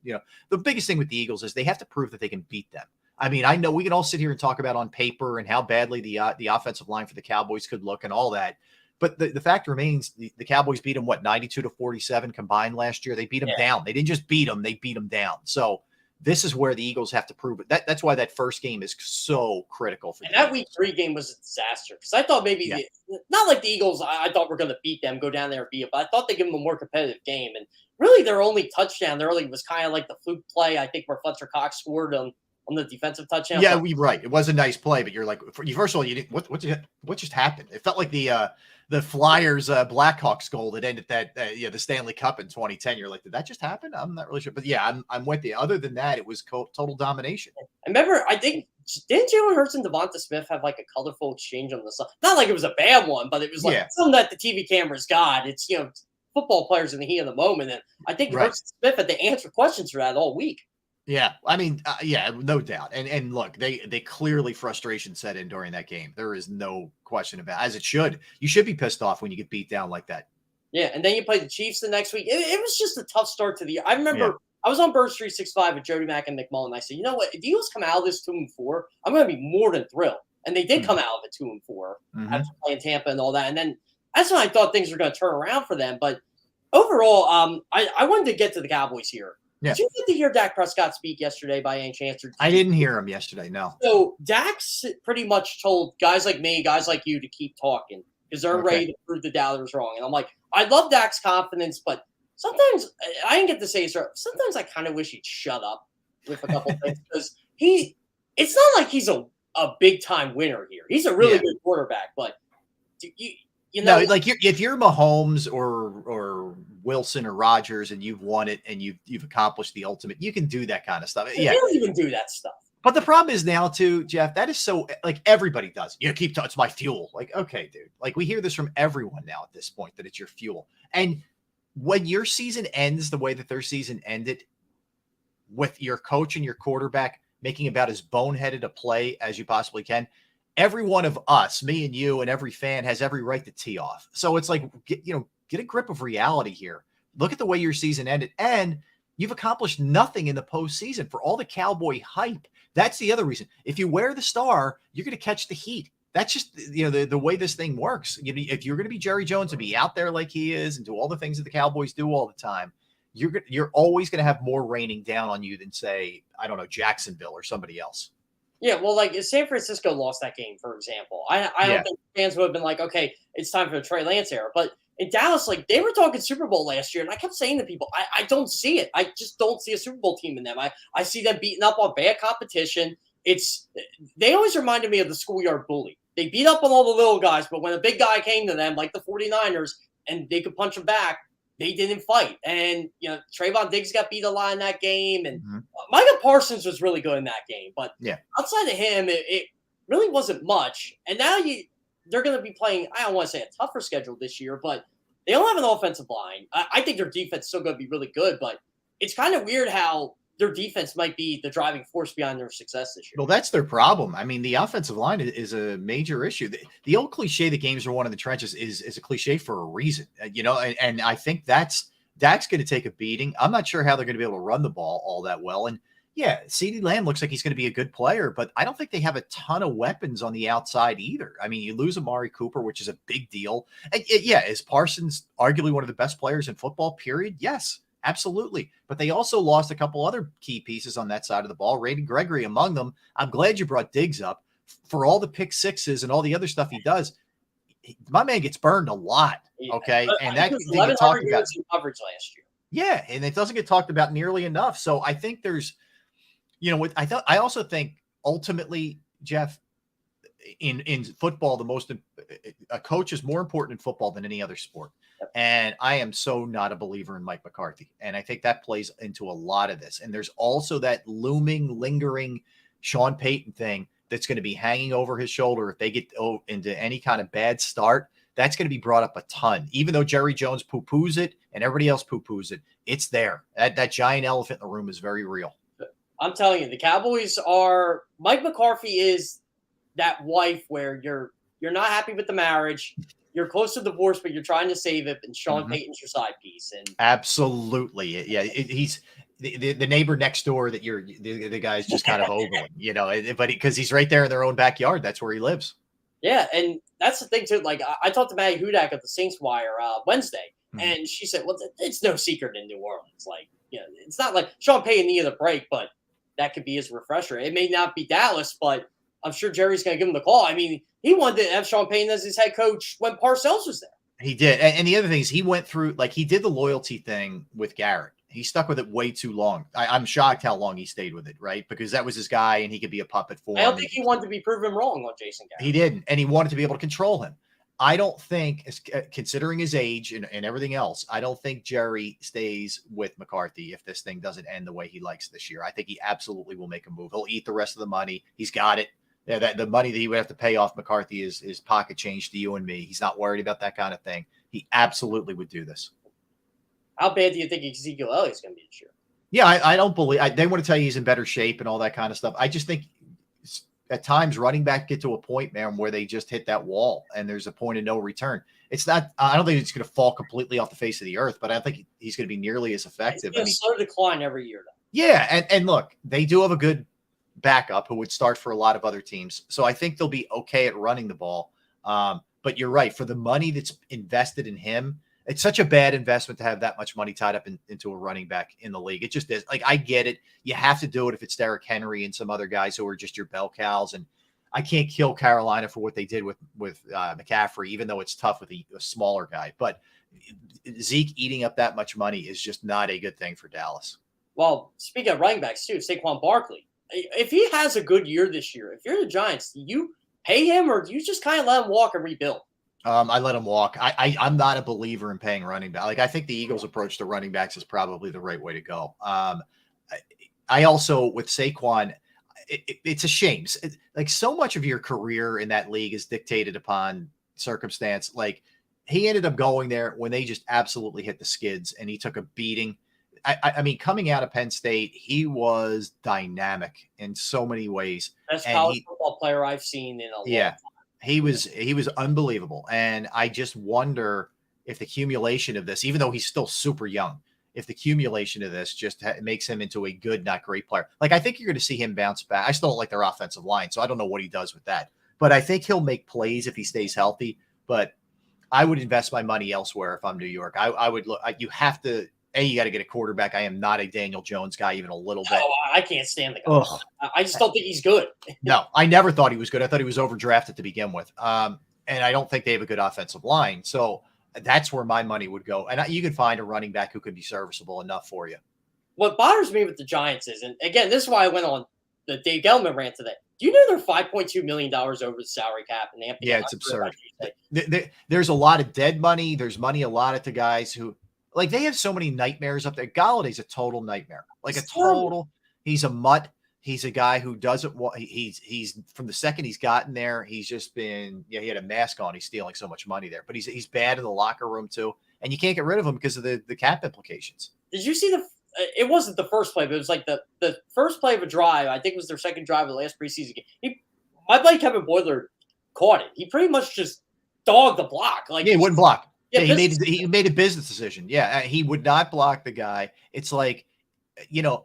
Speaker 11: the biggest thing with the Eagles is they have to prove that they can beat them. I mean, I know we can all sit here and talk about on paper and how badly the offensive line for the Cowboys could look and all that. But the fact remains the Cowboys beat them, 92-47 combined last year. They beat them down. They didn't just beat them. They beat them down. So this is where the Eagles have to prove it. That's why that first game is so critical for them.
Speaker 2: And that week 3 game was a disaster because I thought maybe not like the Eagles. I thought we're going to beat them, go down there and beat it, but I thought they'd give them a more competitive game. And really, their only touchdown early was kind of like the fluke play. I think where Fletcher Cox scored on the defensive touchdown.
Speaker 11: Yeah, right. It was a nice play, but you're like, first of all, you didn't. What just happened? It felt like the Flyers Blackhawks goal that ended the Stanley Cup in 2010. You're like, did that just happen? I'm not really sure, but yeah, I'm with you. Other than that, it was total domination.
Speaker 2: I remember, I think didn't Jalen Hurts and Devonta Smith have a colorful exchange on the side? Not like it was a bad one, but it was something that the TV cameras got. It's football players in the heat of the moment, and I think Hurts and Smith had to answer questions for that all week.
Speaker 11: Yeah, I mean, no doubt. And look, they clearly frustration set in during that game. There is no question about it, as it should. You should be pissed off when you get beat down like that.
Speaker 2: Yeah, and then you play the Chiefs the next week. It was just a tough start to the year. I remember I was on Birds 365 with Jody Mack and McMullen. I said, you know what? If the Eagles come out of this 2-4, I'm going to be more than thrilled. And they did come out of it 2-4 after playing Tampa and all that. And then that's when I thought things were going to turn around for them. But overall, I wanted to get to the Cowboys here.
Speaker 11: Yeah.
Speaker 2: Did you get to hear Dak Prescott speak yesterday by any chance?
Speaker 11: I didn't hear him yesterday, no.
Speaker 2: So Dak's pretty much told guys like me, guys like you to keep talking because they're ready to prove the doubters wrong. And I'm like, I love Dak's confidence, but sometimes I didn't get to say it. Sometimes I kind of wish he'd shut up with a couple things because it's not like he's a big time winner here. He's a really good quarterback, but
Speaker 11: if you're Mahomes or Wilson or Rodgers and you've won it and you've accomplished the ultimate, you can do that kind of stuff.
Speaker 2: You don't even do that stuff.
Speaker 11: But the problem is now too, Jeff, that is so everybody does. Keep talking. It's my fuel. Okay, dude. We hear this from everyone now at this point that it's your fuel. And when your season ends the way that their season ended, with your coach and your quarterback making about as boneheaded a play as you possibly can, every one of us, me and you and every fan, has every right to tee off. So it's get a grip of reality here. Look at the way your season ended, and you've accomplished nothing in the postseason for all the Cowboy hype. That's the other reason. If you wear the star, you're going to catch the heat. That's just the way this thing works. If you're going to be Jerry Jones and be out there like he is and do all the things that the Cowboys do all the time, you're always going to have more raining down on you than, say, I don't know, Jacksonville or somebody else.
Speaker 2: Yeah, well, like if San Francisco lost that game, for example, I don't think fans would have been like, okay, it's time for the Trey Lance era. But in Dallas, like they were talking Super Bowl last year, and I kept saying to people, I don't see it. I just don't see a Super Bowl team in them. I see them beating up on bad competition. They always reminded me of the schoolyard bully. They beat up on all the little guys, but when a big guy came to them, like the 49ers, and they could punch him back, they didn't fight. And, Trayvon Diggs got beat a lot in that game. And Micah Parsons was really good in that game. But outside of him, it really wasn't much. And now they're going to be playing, I don't want to say a tougher schedule this year, but they don't have an offensive line. I think their defense is still going to be really good. But it's kind of weird how their defense might be the driving force behind their success this year.
Speaker 11: Well, that's their problem. I mean, the offensive line is a major issue. The old cliche, the games are won in the trenches, is a cliche for a reason, and I think Dak's going to take a beating. I'm not sure how they're going to be able to run the ball all that well. And yeah, CeeDee Lamb looks like he's going to be a good player, but I don't think they have a ton of weapons on the outside either. I mean, you lose Amari Cooper, which is a big deal. And is Parsons arguably one of the best players in football, period? Yes. Absolutely. But they also lost a couple other key pieces on that side of the ball, Randy Gregory among them. I'm glad you brought Diggs up. For all the pick sixes and all the other stuff he does, my man gets burned a lot. Okay. And that didn't get talked about
Speaker 2: coverage last year.
Speaker 11: Yeah. And it doesn't get talked about nearly enough. So I think there's, I also think ultimately, Jeff, in football, a coach is more important in football than any other sport. And I am so not a believer in Mike McCarthy. And I think that plays into a lot of this. And there's also that looming, lingering Sean Payton thing that's going to be hanging over his shoulder. If they get into any kind of bad start, that's going to be brought up a ton. Even though Jerry Jones poo-poos it and everybody else poo-poos it, it's there. That giant elephant in the room is very real.
Speaker 2: I'm telling you, the Cowboys Mike McCarthy is that wife where you're not happy with the marriage. You're close to divorce, but you're trying to save it, and Sean Payton's your side piece. And
Speaker 11: absolutely, yeah, he's the neighbor next door that the guy's just kind of ogling, but because he's right there in their own backyard, that's where he lives.
Speaker 2: Yeah, and that's the thing too. Like I talked to Maddie Hudak at the Saints Wire Wednesday, and she said, "Well, it's no secret in New Orleans. Like, it's not like Sean Payton needed a break, but that could be his refresher. It may not be Dallas, but I'm sure Jerry's going to give him the call. I mean, he wanted to have Sean Payton as his head coach when Parcells was there.
Speaker 11: He did. And the other thing is he went through, he did the loyalty thing with Garrett. He stuck with it way too long. I'm shocked how long he stayed with it, right? Because that was his guy and he could be a puppet for him.
Speaker 2: I don't think he wanted to be proven wrong on Jason Garrett.
Speaker 11: He didn't. And he wanted to be able to control him. I don't think, considering his age and everything else, I don't think Jerry stays with McCarthy if this thing doesn't end the way he likes this year. I think he absolutely will make a move. He'll eat the rest of the money. He's got it. Yeah, that the money that he would have to pay off McCarthy is pocket change to you and me. He's not worried about that kind of thing. He absolutely would do this.
Speaker 2: How bad do you think Ezekiel Elliott's going to be this year?
Speaker 11: Yeah, I don't believe they want to tell you he's in better shape and all that kind of stuff. I just think at times running back get to a point, man, where they just hit that wall and there's a point of no return. It's not. I don't think it's going to fall completely off the face of the earth, but I don't think he's going to be nearly as effective.
Speaker 2: It's a slow decline every year, though.
Speaker 11: Yeah, and look, they do have a good backup who would start for a lot of other teams. So I think they'll be okay at running the ball. But you're right. For the money that's invested in him, it's such a bad investment to have that much money tied up into a running back in the league. It just is. I get it. You have to do it if it's Derrick Henry and some other guys who are just your bell cows. And I can't kill Carolina for what they did with McCaffrey, even though it's tough with a smaller guy. But Zeke eating up that much money is just not a good thing for Dallas.
Speaker 2: Well, speaking of running backs too, Saquon Barkley. If he has a good year this year, if you're the Giants, do you pay him or do you just kind of let him walk and rebuild?
Speaker 11: I let him walk. I'm not a believer in paying running back. I think the Eagles' approach to running backs is probably the right way to go. I also, with Saquon, it's a shame. So much of your career in that league is dictated upon circumstance. He ended up going there when they just absolutely hit the skids and he took a beating. I mean, coming out of Penn State, he was dynamic in so many ways.
Speaker 2: Best college football player I've seen in a long time.
Speaker 11: He was unbelievable. And I just wonder if the accumulation of this, even though he's still super young, if the accumulation of this just makes him into a good, not great player. I think you're going to see him bounce back. I still don't like their offensive line, so I don't know what he does with that. But I think he'll make plays if he stays healthy. But I would invest my money elsewhere if I'm New York. I would look. You have to. You got to get a quarterback. I am not a Daniel Jones guy, even a little bit.
Speaker 2: Oh, I can't stand the guy. I just don't think he's good.
Speaker 11: No, I never thought he was good. I thought he was overdrafted to begin with. And I don't think they have a good offensive line. So that's where my money would go. And you can find a running back who could be serviceable enough for you.
Speaker 2: What bothers me with the Giants is, and again, this is why I went on the Dave Gettleman rant today. Do you know they're $5.2 million over the salary cap? And they have to
Speaker 11: it's absurd. There's a lot of dead money. There's money allotted to guys who, like, they have so many nightmares up there. Galladay's a total nightmare. He's a mutt. He's a guy who doesn't want, he's from the second he's gotten there, he's just been, he had a mask on. He's stealing so much money there, but he's bad in the locker room too. And you can't get rid of him because of the cap implications.
Speaker 2: Did you see it wasn't the first play, but it was like the first play of a drive. I think it was their second drive of the last preseason game. My buddy Kevin Boyler caught it. He pretty much just dogged the block. He
Speaker 11: wouldn't block. Yeah, he made a business decision. Yeah, he would not block the guy. It's like,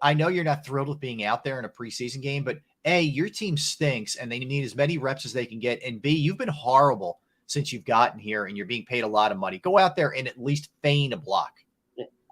Speaker 11: I know you're not thrilled with being out there in a preseason game, but A, your team stinks and they need as many reps as they can get. And B, you've been horrible since you've gotten here and you're being paid a lot of money. Go out there and at least feign a block.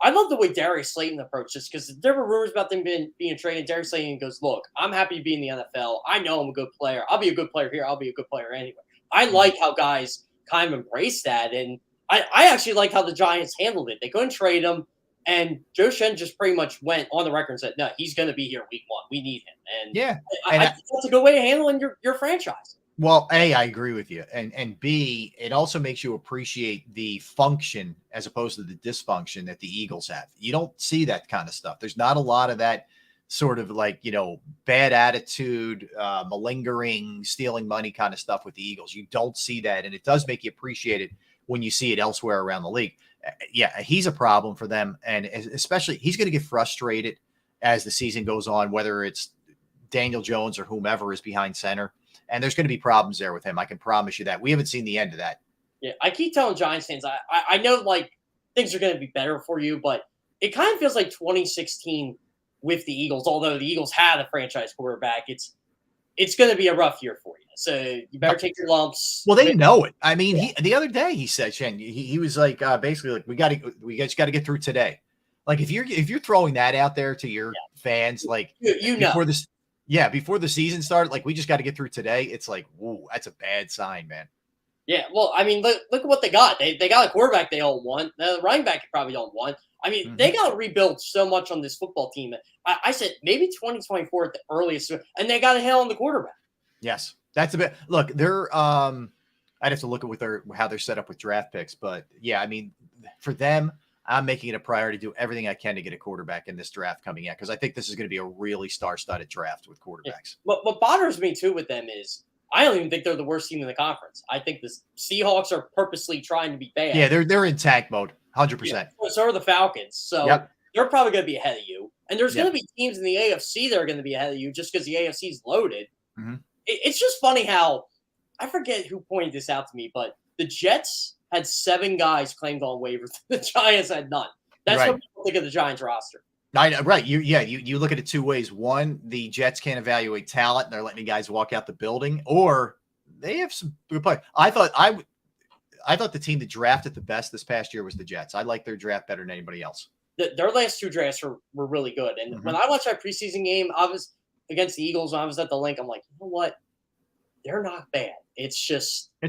Speaker 2: I love the way Darius Slayton approached this because there were rumors about them being traded. Darius Slayton goes, look, I'm happy to be in the NFL. I know I'm a good player. I'll be a good player here. I'll be a good player anyway. I like how guys kind of embrace that. And I actually like how the Giants handled it. They couldn't trade him. And Joe Shen just pretty much went on the record and said, no, he's going to be here week 1. We need him. And I think that's a good way of handling your franchise.
Speaker 11: Well, A, I agree with you. And B, it also makes you appreciate the function as opposed to the dysfunction that the Eagles have. You don't see that kind of stuff. There's not a lot of that sort of bad attitude, malingering, stealing money kind of stuff with the Eagles. You don't see that. And it does make you appreciate it when you see it elsewhere around the league. Yeah, he's a problem for them. And especially he's going to get frustrated as the season goes on, whether it's Daniel Jones or whomever is behind center. And there's going to be problems there with him. I can promise you that. We haven't seen the end of that.
Speaker 2: Yeah, I keep telling Giants fans, I know things are going to be better for you, but it kind of feels like 2016 with the Eagles. Although the Eagles had a franchise quarterback, it's going to be a rough year for you. So you better take your lumps.
Speaker 11: Well, they know it. I mean, the other day he said, Shen, he was basically we just got to get through today. If you're throwing that out there to your fans, before the season started, we just got to get through today. It's whoa, that's a bad sign, man.
Speaker 2: Yeah, well, I mean, look at what they got. They got a quarterback they don't want. The running back you probably don't want. I mean, they got to rebuild so much on this football team. I said maybe 2024 at the earliest, and they got a hell on the quarterback.
Speaker 11: Yes, that's a bit. Look, they're. I'd have to look at how they're set up with draft picks, but yeah, I mean, for them, I'm making it a priority to do everything I can to get a quarterback in this draft coming out because I think this is going to be a really star-studded draft with quarterbacks.
Speaker 2: Yeah. What bothers me too with them is I don't even think they're the worst team in the conference. I think the Seahawks are purposely trying to be bad.
Speaker 11: Yeah, they're in tank mode, 100%.
Speaker 2: Yeah. So are the Falcons. So they're probably going to be ahead of you. And there's going to be teams in the AFC that are going to be ahead of you just because the AFC is loaded. Mm-hmm. It's just funny how I forget who pointed this out to me, but the Jets had 7 guys claimed on waivers. The Giants had none. That's what people think of the Giants roster.
Speaker 11: Right. You look at it 2 ways. One, the Jets can't evaluate talent and they're letting guys walk out the building, or they have some good play. I thought the team that drafted the best this past year was the Jets. I like their draft better than anybody else.
Speaker 2: Their last 2 drafts were really good. And when I watched that preseason game, I was against the Eagles. When I was at the link, I'm like, you know what? They're not bad. It's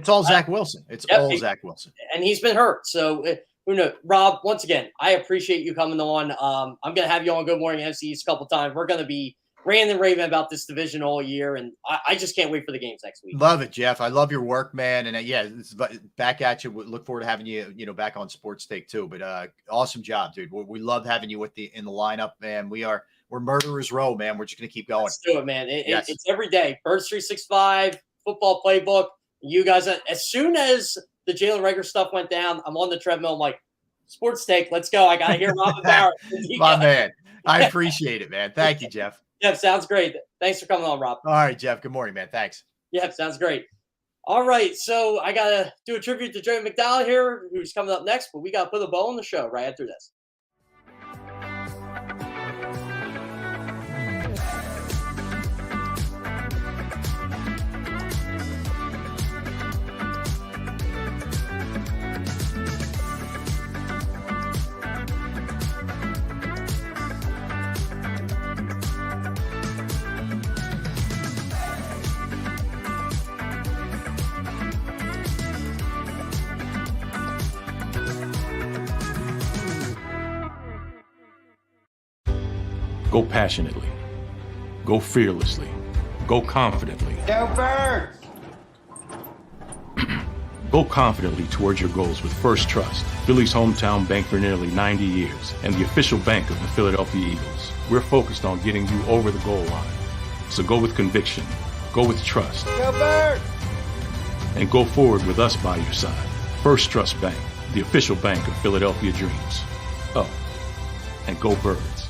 Speaker 11: all Zach Wilson. All Zach Wilson.
Speaker 2: And he's been hurt. So who knows? Rob, once again, I appreciate you coming on. I'm going to have you on Good Morning NFC East a couple times. We're going to be ranting and raving about this division all year. And I just can't wait for the games next week.
Speaker 11: Love it, Jeff. I love your work, man. And it's back at you. We look forward to having you, back on Sports Take too. But awesome job, dude. We love having you in the lineup, man. We're Murderers Row, man. We're just going to keep going.
Speaker 2: Let's do it, man. It's every day. Birds 365, football playbook. You guys, as soon as the Jalen Reagor stuff went down, I'm on the treadmill. I'm like, Sports Take, let's go. I got to hear Rob Barrett.
Speaker 11: My man. I appreciate it, man. Thank you, Jeff.
Speaker 2: Jeff, sounds great. Thanks for coming on, Rob.
Speaker 11: All right, Jeff. Good morning, man. Thanks.
Speaker 2: Yeah, sounds great. All right, so I got to do a tribute to Joey McDowell here, who's coming up next, but we got to put a bow on the show right after this.
Speaker 3: Go passionately. Go fearlessly. Go confidently.
Speaker 4: Go Birds!
Speaker 3: Go confidently towards your goals with First Trust, Philly's hometown bank for nearly 90 years, and the official bank of the Philadelphia Eagles. We're focused on getting you over the goal line. So go with conviction, go with trust,
Speaker 4: Go Birds!
Speaker 3: and go forward with us by your side. First Trust Bank, the official bank of Philadelphia dreams. Oh, and go Birds.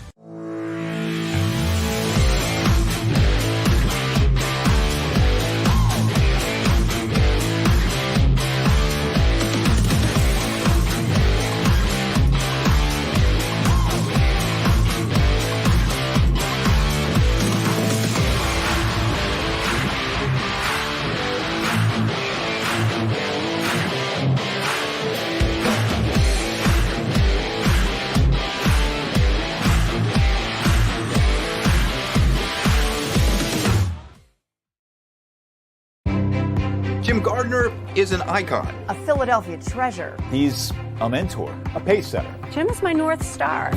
Speaker 8: Jim Gardner is an icon.
Speaker 5: A Philadelphia treasure.
Speaker 6: He's a mentor.
Speaker 8: A pace setter.
Speaker 5: Jim is my North Star.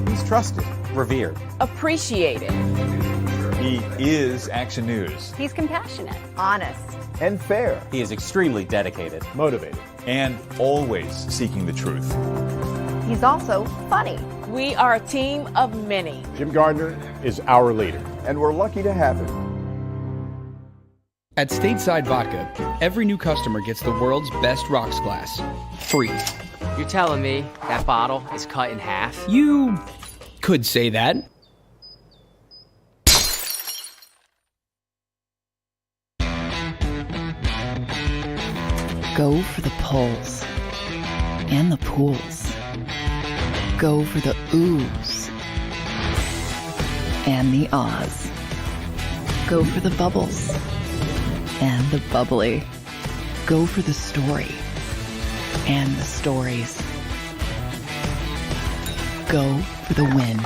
Speaker 6: He's trusted, revered.
Speaker 5: Appreciated.
Speaker 6: He is Action News.
Speaker 5: He's compassionate. Honest.
Speaker 8: And fair.
Speaker 7: He is extremely dedicated.
Speaker 8: Motivated.
Speaker 6: And always seeking the truth.
Speaker 5: He's also funny. We are a team of many.
Speaker 8: Jim Gardner is our leader. And we're lucky to have him.
Speaker 9: At Stateside Vodka, every new customer gets the world's best rocks glass, free.
Speaker 10: You're telling me that bottle is cut in half?
Speaker 9: You could say that.
Speaker 1: Go for the poles and the pools. Go for the oohs and the ahs. Go for the bubbles and the bubbly. Go for the story and the stories. Go for the win.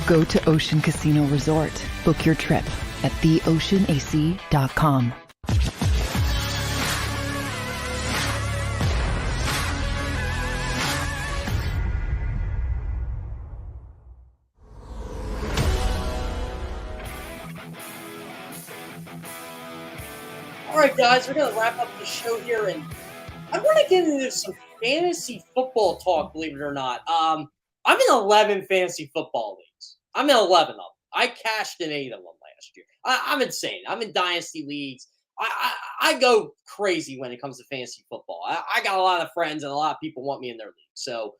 Speaker 1: Go to Ocean Casino Resort. Book your trip at theoceanac.com.
Speaker 2: All right, guys, we're going to wrap up the show here, and I want to get into some fantasy football talk, believe it or not. I'm in 11 fantasy football leagues. I'm in 11 of them. I cashed in 8 of them last year. I'm insane. I'm in dynasty leagues. I go crazy when it comes to fantasy football. I got a lot of friends, and a lot of people want me in their league. So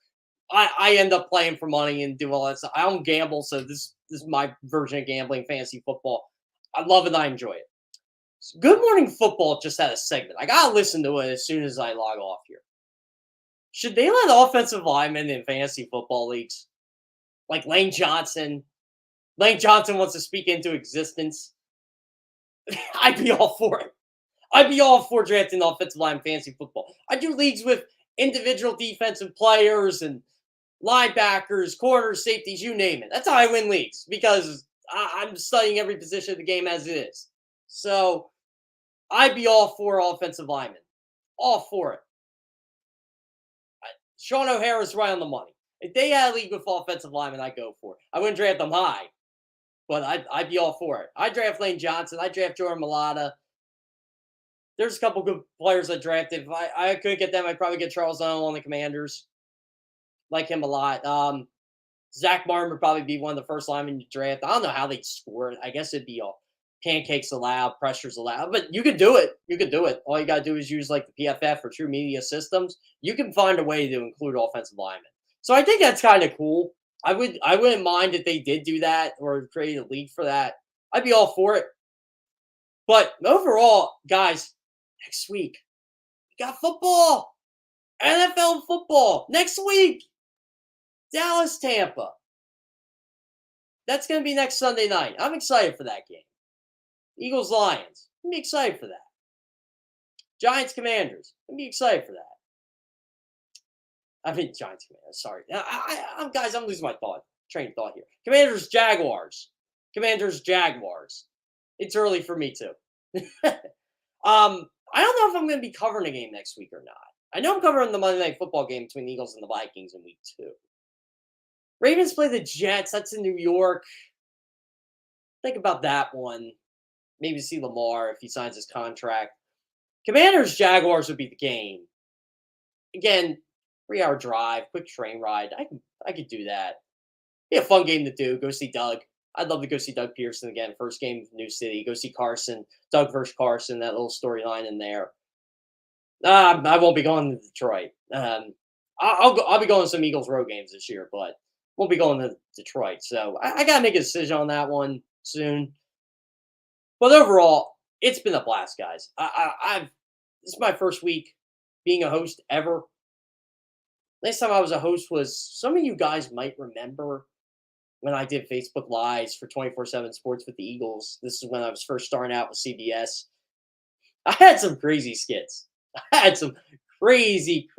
Speaker 2: I end up playing for money and do all that stuff. I don't gamble, so this is my version of gambling, fantasy football. I love it. I enjoy it. Good Morning Football just had a segment. I got to listen to it as soon as I log off here. Should they let offensive linemen in fantasy football leagues? Like Lane Johnson. Lane Johnson wants to speak into existence. I'd be all for it. I'd be all for drafting offensive line in fantasy football. I do leagues with individual defensive players and linebackers, corners, safeties, you name it. That's how I win leagues because I'm studying every position of the game as it is. So I'd be all for offensive linemen. All for it. Sean O'Hara's right on the money. If they had a league with offensive linemen, I'd go for it. I wouldn't draft them high, but I'd be all for it. I'd draft Lane Johnson. I'd draft Jordan Mailata. There's a couple good players I drafted. If I couldn't get them, I'd probably get Charles Leno on the Commanders. Like him a lot. Zach Martin would probably be one of the first linemen you draft. I don't know how they'd score it. I guess it'd be all pancakes allowed, pressures allowed, but you could do it. You could do it. All you got to do is use like the PFF or True Media Systems. You can find a way to include offensive linemen. So I think that's kind of cool. I wouldn't mind if they did do that or create a league for that. I'd be all for it. But overall, guys, next week, we got football. NFL football. Next week, Dallas, Tampa. That's going to be next Sunday night. I'm excited for that game. Eagles, Lions. I'm excited for that. Giants, Commanders. I'm excited for that. I mean, Giants, Commanders. Sorry. Guys, I'm losing my train of thought here. Commanders, Jaguars. Commanders, Jaguars. It's early for me, too. I don't know if I'm going to be covering a game next week or not. I know I'm covering the Monday Night Football game between the Eagles and the Vikings in week 2. Ravens play the Jets. That's in New York. Think about that one. Maybe see Lamar if he signs his contract. Commanders, Jaguars would be the game. Again, 3-hour drive, quick train ride. I could do that. Be a fun game to do. Go see Doug. I'd love to go see Doug Pearson again. First game of New City. Go see Carson. Doug versus Carson. That little storyline in there. I won't be going to Detroit. I'll be going to some Eagles road games this year, but won't be going to Detroit. So I gotta make a decision on that one soon. But overall, it's been a blast, guys. This is my first week being a host ever. Last time I was a host was, some of you guys might remember when I did Facebook Lives for 24/7 Sports with the Eagles. This is when I was first starting out with CBS. I had some crazy skits. I had some crazy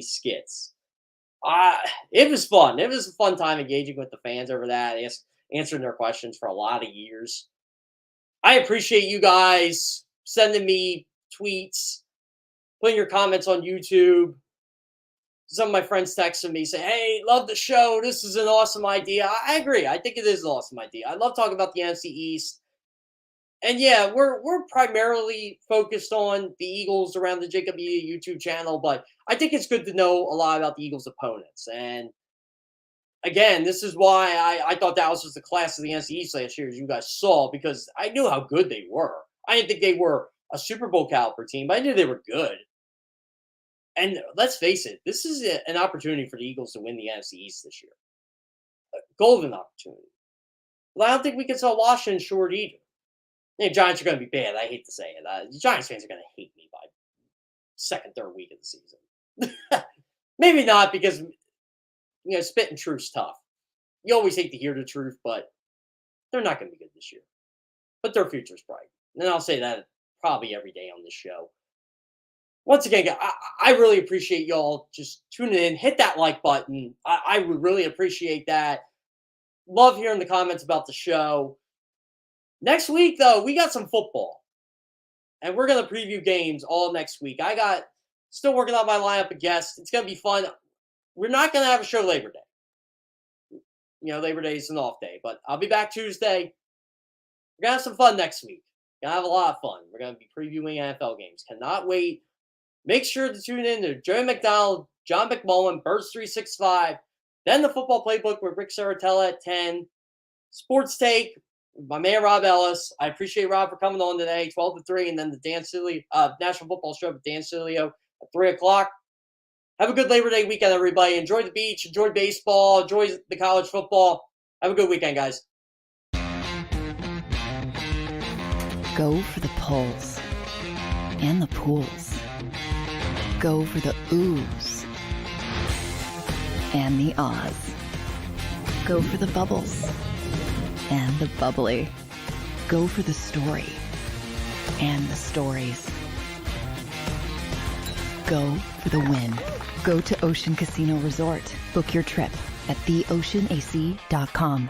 Speaker 2: skits. It was fun. It was a fun time engaging with the fans over that, answering their questions for a lot of years. I appreciate you guys sending me tweets, putting your comments on YouTube. Some of my friends texted me, say, "Hey, love the show. This is an awesome idea." I agree. I think it is an awesome idea. I love talking about the NFC East. And yeah, we're primarily focused on the Eagles around the JAKIB YouTube channel, but I think it's good to know a lot about the Eagles' opponents. And again, this is why I thought Dallas was the class of the NFC East last year, as you guys saw, because I knew how good they were. I didn't think they were a Super Bowl caliber team, but I knew they were good. And let's face it, this is an opportunity for the Eagles to win the NFC East this year. A golden opportunity. Well, I don't think we can sell Washington short either. The Giants are going to be bad. I hate to say it. The Giants fans are going to hate me by second, third week of the season. Maybe not, because spitting truth's tough. You always hate to hear the truth, but they're not going to be good this year. But their future's bright. And I'll say that probably every day on this show. Once again, I really appreciate y'all just tuning in. Hit that like button. I would really appreciate that. Love hearing the comments about the show. Next week, though, we got some football. And we're going to preview games all next week. Still working on my lineup of guests. It's going to be fun. We're not going to have a show Labor Day. Labor Day is an off day. But I'll be back Tuesday. We're going to have some fun next week. Going to have a lot of fun. We're going to be previewing NFL games. Cannot wait. Make sure to tune in to Joey McDonald, John McMullen, Birds 365, then the Football Playbook with Rick Saratella at 10, Sports Take, my man Rob Ellis. I appreciate Rob for coming on today, 12 to 3, and then the Dan Silly National Football Show with Dan Silio at 3 o'clock. Have a good Labor Day weekend, everybody. Enjoy the beach, enjoy baseball, enjoy the college football. Have a good weekend, guys.
Speaker 1: Go for the pulls and the pools. Go for the oohs and the ahs. Go for the bubbles and the bubbly. Go for the story and the stories. Go for the win. Go to Ocean Casino Resort. Book your trip at theoceanac.com.